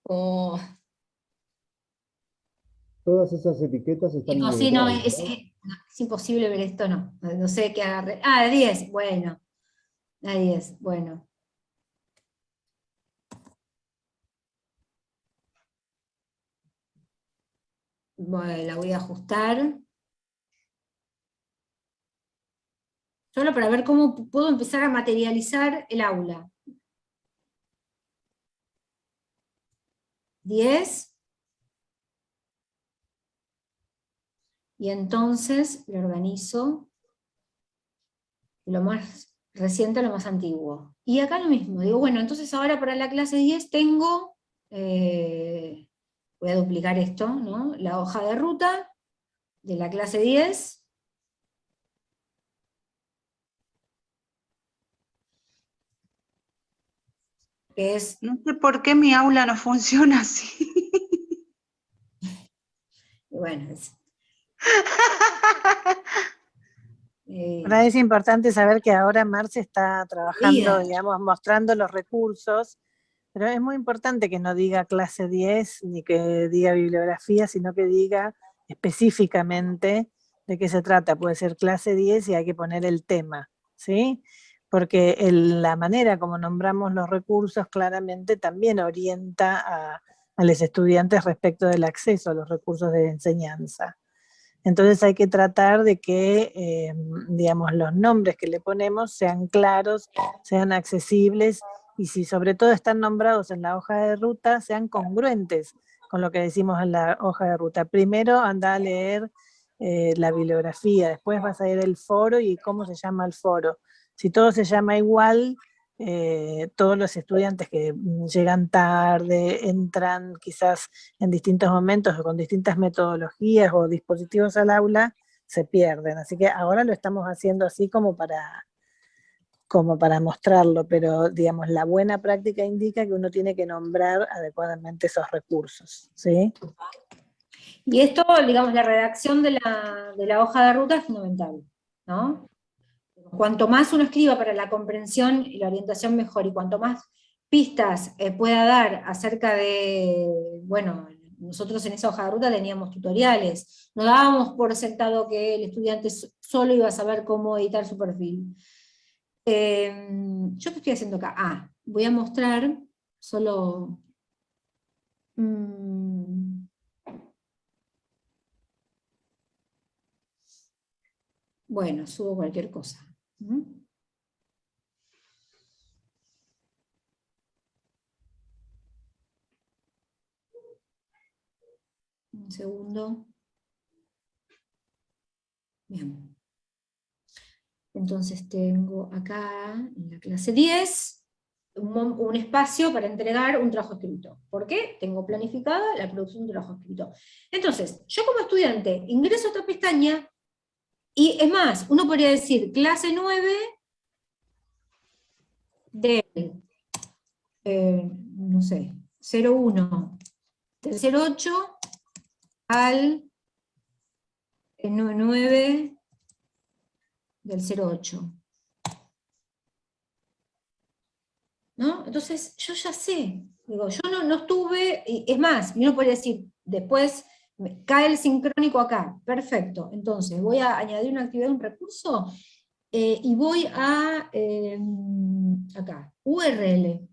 A: Oh,
D: Todas esas etiquetas están en el
A: sí, no,
D: Drive,
A: es imposible ver esto, no. No sé qué agarré. Ah, 10, bueno. La 10, bueno. Bueno, la voy a ajustar. Solo para ver cómo puedo empezar a materializar el aula. 10. Y entonces lo organizo de lo más reciente a lo más antiguo. Y acá lo mismo, digo, bueno, entonces ahora para la clase 10 tengo, voy a duplicar esto, ¿no? La hoja de ruta de la clase 10. Que es...
L: No sé por qué mi aula no funciona así.
A: Bueno,
C: Ahora es importante saber que ahora Marce está trabajando,
A: Vida.
C: digamos, mostrando los recursos, pero es muy importante que no diga clase 10 ni que diga bibliografía, sino que diga específicamente de qué se trata. Puede ser clase 10 y hay que poner el tema, ¿sí? Porque la manera como nombramos los recursos claramente también orienta a los estudiantes respecto del acceso a los recursos de enseñanza. Entonces hay que tratar de que, digamos, los nombres que le ponemos sean claros, sean accesibles, y si sobre todo están nombrados en la hoja de ruta, sean congruentes con lo que decimos en la hoja de ruta. Primero anda a leer la bibliografía, después vas a ir al foro y cómo se llama el foro. Si todo se llama igual, todos los estudiantes que llegan tarde, entran quizás en distintos momentos o con distintas metodologías o dispositivos al aula, se pierden. Así que ahora lo estamos haciendo así como para mostrarlo, pero digamos, la buena práctica indica que uno tiene que nombrar adecuadamente esos recursos, ¿sí?
A: Y esto, digamos, la redacción de la hoja de ruta es fundamental, ¿no? Cuanto más uno escriba para la comprensión y la orientación mejor, y cuanto más pistas pueda dar acerca de, bueno, nosotros en esa hoja de ruta teníamos tutoriales, no dábamos por sentado que el estudiante solo iba a saber cómo editar su perfil. ¿Yo qué estoy haciendo acá? Voy a mostrar solo... bueno, subo cualquier cosa. Un segundo. Bien. Entonces tengo acá en la clase 10, un espacio para entregar un trabajo escrito. ¿Por qué? Tengo planificada la producción de un trabajo escrito. Entonces, yo como estudiante ingreso a esta pestaña, y es más, uno podría decir clase 9 del, no sé, 01 del 08 al 9 del 08. ¿No? Entonces, yo ya sé, digo, yo no estuve, y es más, uno podría decir, después cae el sincrónico acá, perfecto, entonces voy a añadir una actividad, un recurso, y voy a, acá, URL.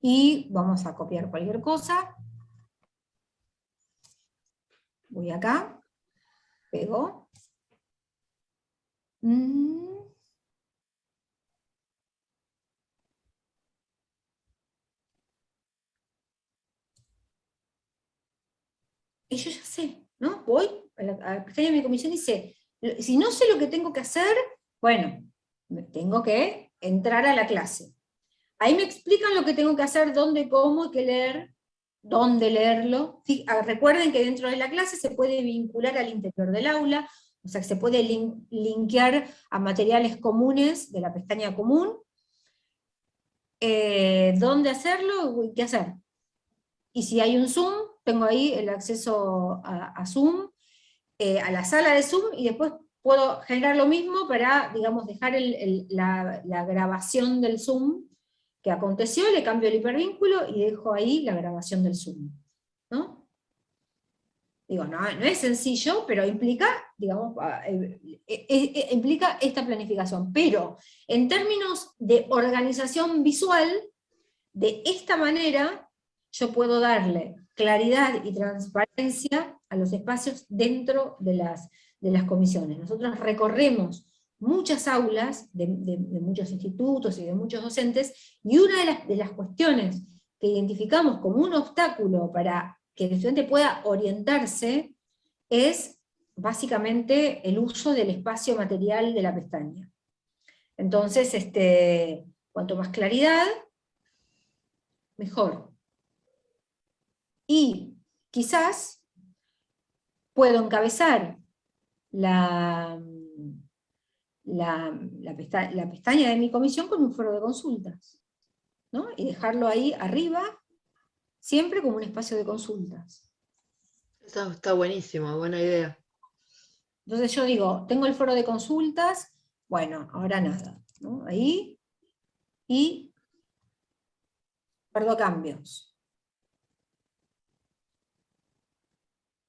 A: Y vamos a copiar cualquier cosa. Voy acá, pego. Y yo ya sé, ¿no? Voy a la pestaña de mi comisión y sé, si no sé lo que tengo que hacer, bueno, tengo que entrar a la clase. Ahí me explican lo que tengo que hacer, dónde, cómo, qué leer, dónde leerlo. Recuerden que dentro de la clase se puede vincular al interior del aula, o sea que se puede linkear a materiales comunes de la pestaña común, dónde hacerlo y qué hacer. Y si hay un Zoom, tengo ahí el acceso a Zoom, a la sala de Zoom, y después puedo generar lo mismo para, digamos, dejar la grabación del Zoom que aconteció, le cambio el hipervínculo y dejo ahí la grabación del Zoom, ¿no? Digo, no es sencillo, pero implica, digamos, implica esta planificación. Pero en términos de organización visual, de esta manera, yo puedo darle claridad y transparencia a los espacios dentro de las comisiones. Nosotros recorremos muchas aulas de muchos institutos y de muchos docentes, y una de las cuestiones que identificamos como un obstáculo para que el estudiante pueda orientarse es básicamente el uso del espacio material de la pestaña. Entonces, cuanto más claridad, mejor. Y quizás puedo encabezar la pestaña de mi comisión con un foro de consultas, ¿no? Y dejarlo ahí arriba, siempre como un espacio de consultas.
E: Está buenísimo, buena idea.
A: Entonces yo digo, tengo el foro de consultas, bueno, ahora nada, ¿no? Ahí, y guardo cambios.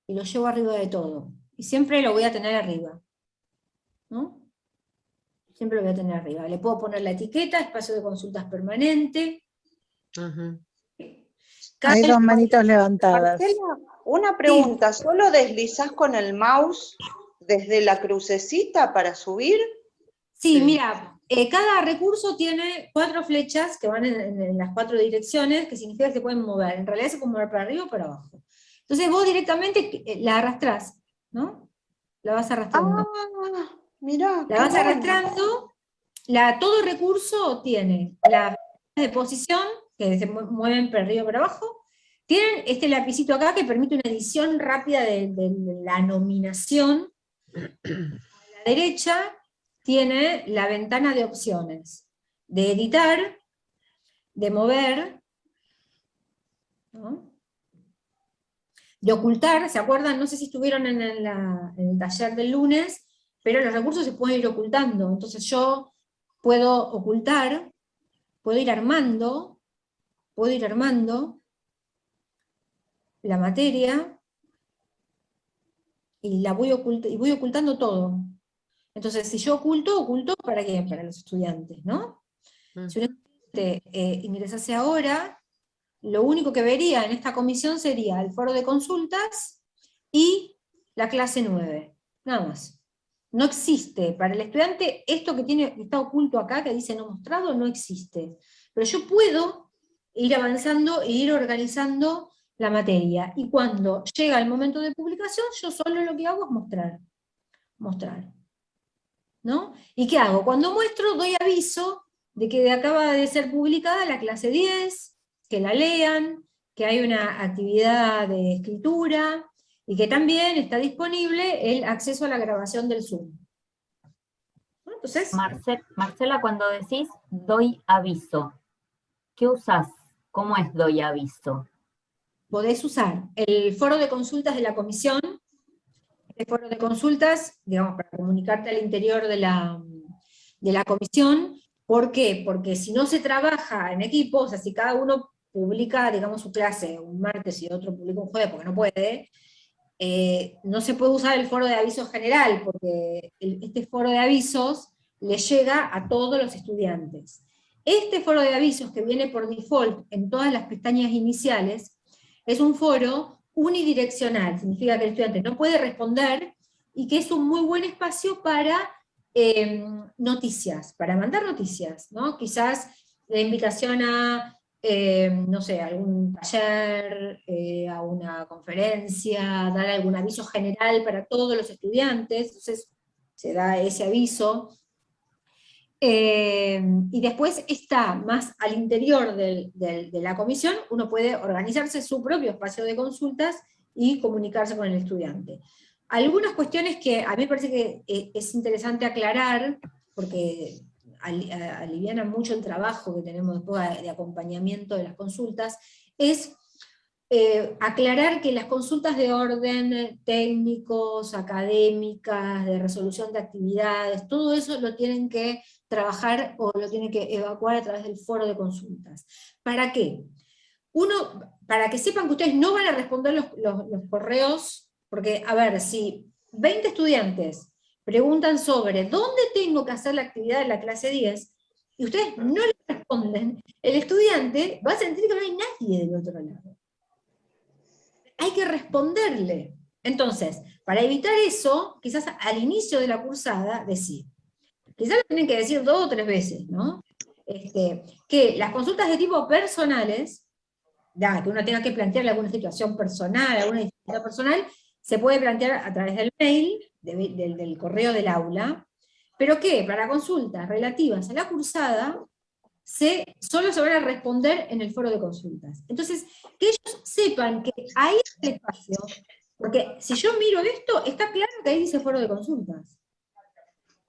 A: Y lo llevo arriba de todo. Y siempre lo voy a tener arriba, ¿no? Siempre lo voy a tener arriba. Le puedo poner la etiqueta, espacio de consultas permanente.
C: Hay dos manitos levantadas.
L: Marcela, una pregunta, ¿solo deslizás con el mouse desde la crucecita para subir?
A: Sí, mira, cada recurso tiene 4 flechas que van en las 4 direcciones, que significa que se pueden mover. En realidad se pueden mover para arriba o para abajo. Entonces vos directamente la arrastrás, ¿no? La vas arrastrando.
L: Ah, mirá.
A: La vas arrastrando. Todo recurso tiene las de posición, que se mueven para arriba o para abajo. Tienen este lapicito acá que permite una edición rápida de la nominación. A la derecha tiene la ventana de opciones, de editar, de mover, ¿no? De ocultar. ¿Se acuerdan? No sé si estuvieron en el taller del lunes, pero los recursos se pueden ir ocultando. Entonces yo puedo ocultar, puedo ir armando la materia, y voy ocultando todo. Entonces, si yo oculto ¿para qué? Para los estudiantes, ¿no? Si un estudiante ingresase ahora, lo único que vería en esta comisión sería el foro de consultas y la clase 9, nada más. No existe, para el estudiante, esto que está oculto acá, que dice no mostrado, no existe. Pero yo puedo ir avanzando e ir organizando la materia. Y cuando llega el momento de publicación, yo solo lo que hago es mostrar. ¿No? ¿Y qué hago? Cuando muestro, doy aviso de que acaba de ser publicada la clase 10, que la lean, que hay una actividad de escritura, y que también está disponible el acceso a la grabación del Zoom. Entonces,
J: Marcela, cuando decís doy aviso, ¿qué usás? ¿Cómo es doy aviso?
A: podés usar el foro de consultas de la comisión, el foro de consultas, digamos, para comunicarte al interior de la comisión. ¿Por qué? Porque si no se trabaja en equipo, o sea, si cada uno publica, digamos, su clase un martes y otro publica un jueves porque no puede, no se puede usar el foro de avisos general, porque este foro de avisos le llega a todos los estudiantes. Este foro de avisos, que viene por default en todas las pestañas iniciales, es un foro unidireccional, significa que el estudiante no puede responder, y que es un muy buen espacio para noticias, para mandar noticias, ¿no? Quizás la invitación a, no sé, algún taller, a una conferencia, dar algún aviso general para todos los estudiantes, entonces se da ese aviso. Y después está más al interior de la comisión, uno puede organizarse su propio espacio de consultas y comunicarse con el estudiante. Algunas cuestiones que a mí me parece que es interesante aclarar, porque aliviana mucho el trabajo que tenemos después de acompañamiento de las consultas, es aclarar que las consultas de orden técnicos, académicas, de resolución de actividades, todo eso lo tienen que trabajar o lo tienen que evacuar a través del foro de consultas. ¿Para qué? Para que sepan que ustedes no van a responder los correos, porque, a ver, si 20 estudiantes preguntan sobre dónde tengo que hacer la actividad de la clase 10, y ustedes no le responden, el estudiante va a sentir que no hay nadie del otro lado. Hay que responderle. Entonces, para evitar eso, quizás al inicio de la cursada, quizás lo tienen que decir 2 o 3 veces, ¿no? Que las consultas de tipo personales, que uno tenga que plantearle alguna situación personal, alguna dificultad personal, se puede plantear a través del mail, del correo del aula, pero que para consultas relativas a la cursada, solo se van a responder en el foro de consultas. Entonces, que ellos sepan que ahí está el espacio, porque si yo miro esto, está claro que ahí dice foro de consultas.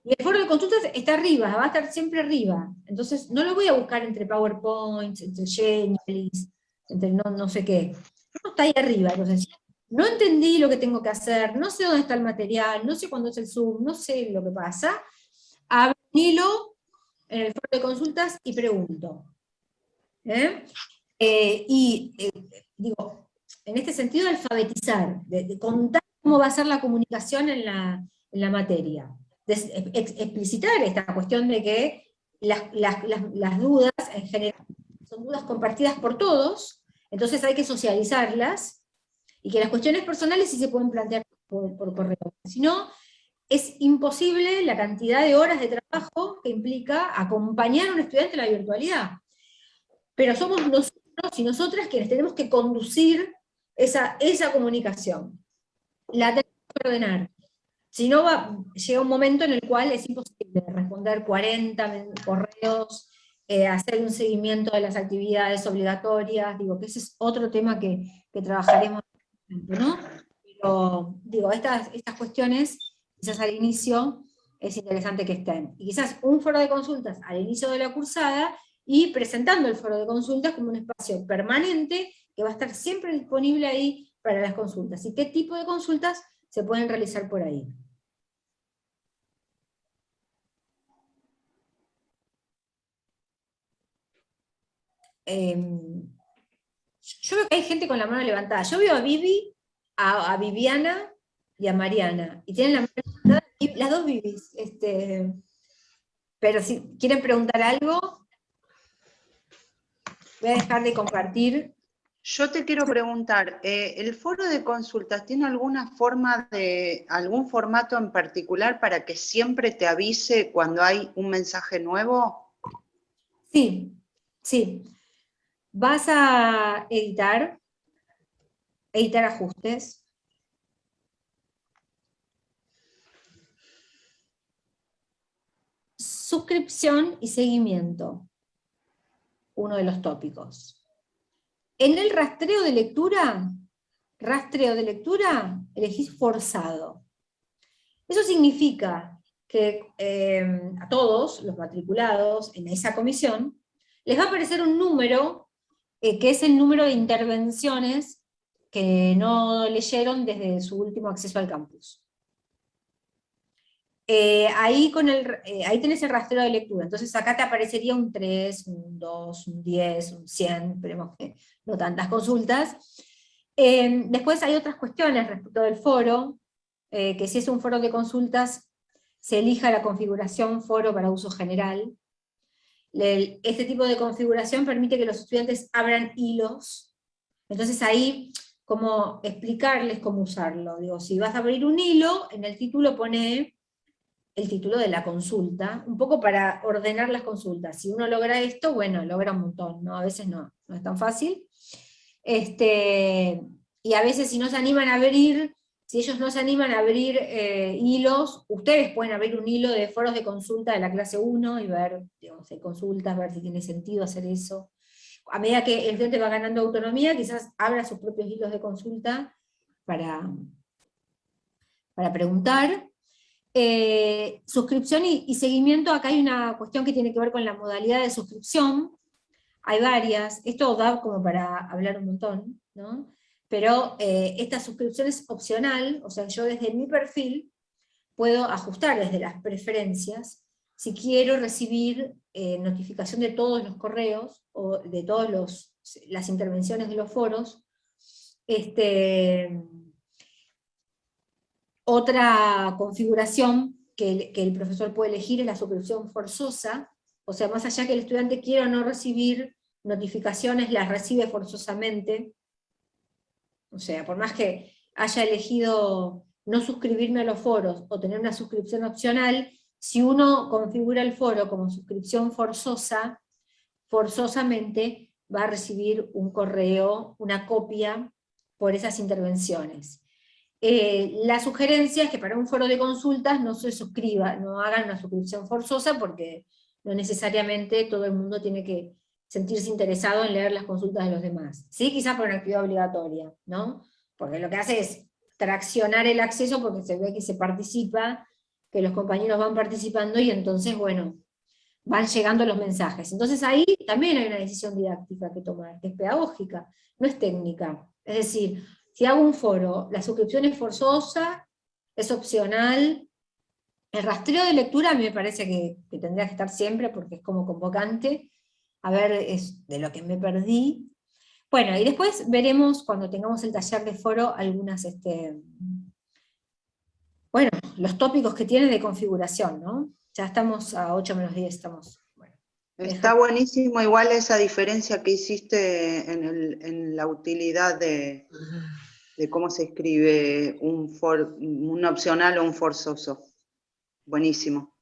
A: Y el foro de consultas está arriba, va a estar siempre arriba. Entonces, no lo voy a buscar entre PowerPoints, entre Genius, entre no sé qué. No está ahí arriba. Entonces, no entendí lo que tengo que hacer, no sé dónde está el material, no sé cuándo es el Zoom, no sé lo que pasa. Abro un hilo en el foro de consultas y pregunto. Digo, en este sentido, alfabetizar, de contar cómo va a ser la comunicación en la materia. Explicitar esta cuestión de que las dudas, en general, son dudas compartidas por todos, entonces hay que socializarlas, y que las cuestiones personales sí se pueden plantear por correo. Si no, es imposible la cantidad de horas de trabajo que implica acompañar a un estudiante en la virtualidad. Pero somos nosotros y nosotras quienes tenemos que conducir esa comunicación. La tenemos que ordenar. Si no, llega un momento en el cual es imposible responder 40 correos, hacer un seguimiento de las actividades obligatorias, digo que ese es otro tema que trabajaremos, ¿no? Pero, digo, estas cuestiones, quizás al inicio, es interesante que estén. Y quizás un foro de consultas al inicio de la cursada, y presentando el foro de consultas como un espacio permanente, que va a estar siempre disponible ahí para las consultas. ¿Y qué tipo de consultas se pueden realizar por ahí? Yo veo que hay gente con la mano levantada. Yo veo a Vivi, a Viviana y a Mariana, y tienen la mano levantada, y las dos Vivis. Pero si quieren preguntar algo, voy a dejar de compartir.
L: Yo te quiero preguntar, ¿el foro de consultas tiene alguna forma algún formato en particular para que siempre te avise cuando hay un mensaje nuevo?
A: Sí. Vas a editar, editar ajustes. Suscripción y seguimiento, uno de los tópicos. En el rastreo de lectura, elegís forzado. Eso significa que a todos los matriculados en esa comisión les va a aparecer un número que es el número de intervenciones que no leyeron desde su último acceso al campus. Ahí tenés el rastreo de lectura, entonces acá te aparecería un 3, un 2, un 10, un 100, esperemos que no tantas consultas. Después hay otras cuestiones respecto del foro, que si es un foro de consultas, se elija la configuración foro para uso general. Este tipo de configuración permite que los estudiantes abran hilos, entonces ahí, como explicarles cómo usarlo. Digo, si vas a abrir un hilo, en el título pone el título de la consulta, un poco para ordenar las consultas. Si uno logra esto, bueno, logra un montón, ¿no? A veces no es tan fácil. Y a veces si no se animan a abrir, si ellos no se animan a abrir hilos, ustedes pueden abrir un hilo de foros de consulta de la clase 1 y ver, digamos, hay consultas, ver si tiene sentido hacer eso. A medida que el estudiante va ganando autonomía, quizás abra sus propios hilos de consulta para preguntar. Suscripción y seguimiento, acá hay una cuestión que tiene que ver con la modalidad de suscripción. Hay varias, esto da como para hablar un montón, ¿no? Pero esta suscripción es opcional, o sea, yo desde mi perfil puedo ajustar desde las preferencias si quiero recibir notificación de todos los correos, o de todas las intervenciones de los foros. Otra configuración que el profesor puede elegir es la suscripción forzosa, o sea, más allá que el estudiante quiera o no recibir notificaciones, las recibe forzosamente. O sea, por más que haya elegido no suscribirme a los foros o tener una suscripción opcional, si uno configura el foro como suscripción forzosa, forzosamente va a recibir un correo, una copia por esas intervenciones. La sugerencia es que para un foro de consultas no se suscriba, no hagan una suscripción forzosa, porque no necesariamente todo el mundo tiene que sentirse interesado en leer las consultas de los demás. Sí, quizás por una actividad obligatoria, ¿no? Porque lo que hace es traccionar el acceso, porque se ve que se participa, que los compañeros van participando, y entonces, bueno, van llegando los mensajes. Entonces ahí también hay una decisión didáctica que tomar, que es pedagógica, no es técnica. Es decir, si hago un foro, la suscripción es forzosa, es opcional. El rastreo de lectura a mí me parece que tendría que estar siempre, porque es como convocante, a ver, es de lo que me perdí. Bueno, y después veremos, cuando tengamos el taller de foro, algunas, bueno, los tópicos que tiene de configuración, ¿no? Ya estamos a 8 menos 10, estamos... Bueno,
L: está buenísimo igual esa diferencia que hiciste en la utilidad de cómo se escribe un opcional o un forzoso. Buenísimo.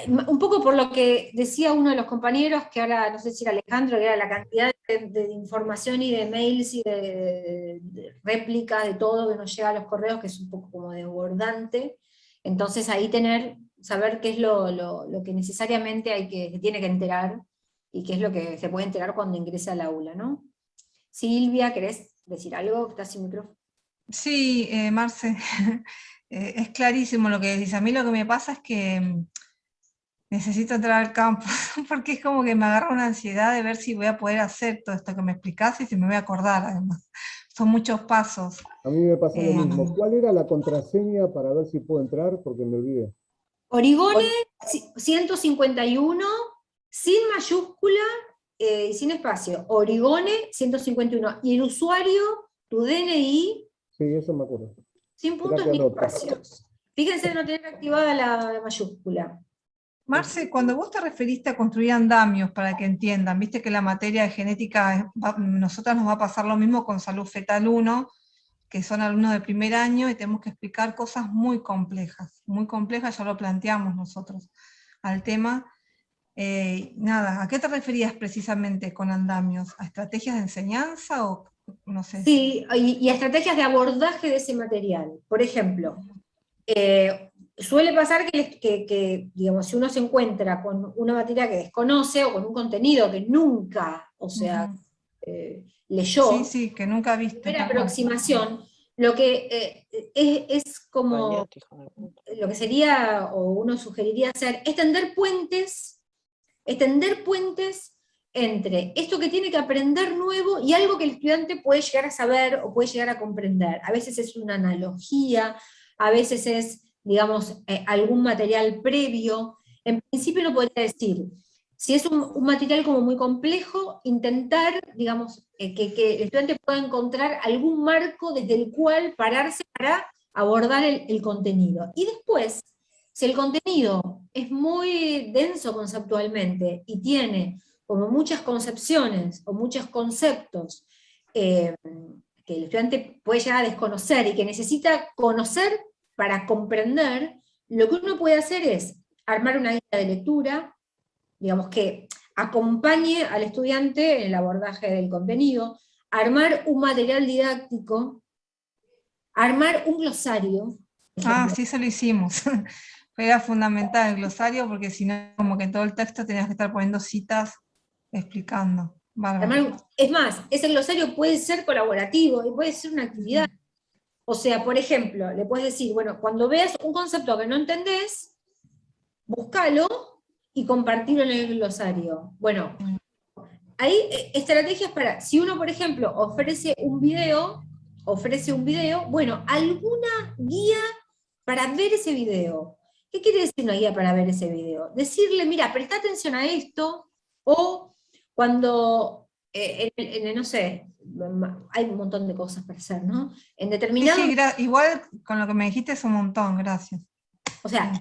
A: Un poco por lo que decía uno de los compañeros, que ahora no sé si era Alejandro, que era la cantidad de información y de mails y de réplicas de todo que nos llega a los correos, que es un poco como desbordante. Entonces ahí saber qué es lo que necesariamente se tiene que enterar, y qué es lo que se puede enterar cuando ingresa al aula, ¿no? Silvia, ¿querés decir algo? ¿Estás sin micrófono?
B: Sí, Marce, es clarísimo lo que decís. A mí lo que me pasa es que necesito entrar al campo, porque es como que me agarra una ansiedad de ver si voy a poder hacer todo esto que me explicás y si me voy a acordar, además. Son muchos pasos.
D: A mí me pasa lo mismo. ¿Cuál era la contraseña para ver si puedo entrar? Porque me olvidé.
A: Origone 151, sin mayúscula y sin espacio. Origone 151. Y el usuario, tu DNI.
D: Sí, eso me acuerdo.
A: Sin puntos ni espacios. Fíjense en no tener activada la mayúscula.
B: Marce, cuando vos te referiste a construir andamios, para que entiendan, viste que la materia de genética, nosotras nos va a pasar lo mismo con salud fetal 1, que son alumnos de primer año, y tenemos que explicar cosas muy complejas, ya lo planteamos nosotros al tema. Nada, ¿a qué te referías precisamente con andamios? ¿A estrategias de enseñanza o no sé.
A: Sí, y estrategias de abordaje de ese material. Por ejemplo, suele pasar que, digamos, si uno se encuentra con una materia que desconoce o con un contenido que nunca, o sea, leyó,
B: Sí, que nunca viste.
A: primera aproximación, lo que es como, lo que sería, o uno sugeriría hacer, es tender puentes entre esto que tiene que aprender nuevo y algo que el estudiante puede llegar a saber o puede llegar a comprender. A veces es una analogía, a veces es, digamos, algún material previo. En principio uno podría decir, si es un material como muy complejo, intentar, digamos, que el estudiante pueda encontrar algún marco desde el cual pararse para abordar el contenido. Y después, si el contenido es muy denso conceptualmente y tiene como muchas concepciones o muchos conceptos que el estudiante puede llegar a desconocer y que necesita conocer para comprender, lo que uno puede hacer es armar una guía de lectura, digamos, que acompañe al estudiante en el abordaje del contenido, armar un material didáctico, armar un glosario.
B: Sí, eso lo hicimos. Era fundamental el glosario porque si no, como que en todo el texto tenías que estar poniendo citas explicando.
A: Es más, ese glosario puede ser colaborativo y puede ser una actividad. O sea, por ejemplo, le puedes decir, bueno, cuando veas un concepto que no entendés, búscalo y compartirlo en el glosario. Bueno, hay estrategias para, si uno, por ejemplo, ofrece un video, bueno, alguna guía para ver ese video. ¿Qué quiere decir una guía para ver ese video? Decirle, mira, presta atención a esto, o cuando, no sé, hay un montón de cosas para hacer, ¿no? En determinado...
B: Sí, igual con lo que me dijiste es un montón, gracias.
A: O sea,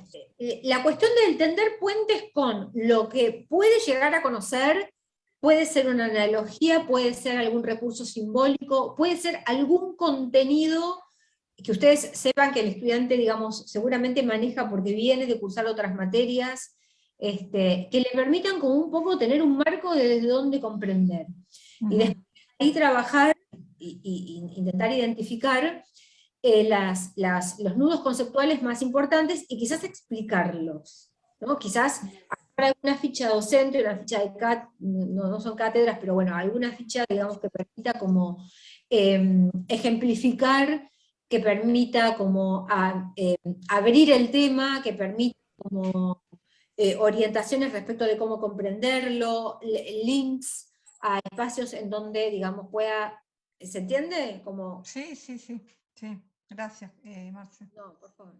A: la cuestión de entender puentes con lo que puede llegar a conocer, puede ser una analogía, puede ser algún recurso simbólico, puede ser algún contenido que ustedes sepan que el estudiante, digamos, seguramente maneja porque viene de cursar otras materias, que le permitan como un poco tener un marco desde donde comprender. Y después ahí trabajar y intentar identificar los nudos conceptuales más importantes y quizás explicarlos, ¿no? Quizás para alguna ficha docente, una ficha de no son cátedras, pero bueno, alguna ficha, digamos, que permita como ejemplificar, que permita como abrir el tema, que permita como orientaciones respecto de cómo comprenderlo, links a espacios en donde, digamos, pueda, ¿se entiende? Como...
B: Sí, gracias, Marce.
A: No, por favor.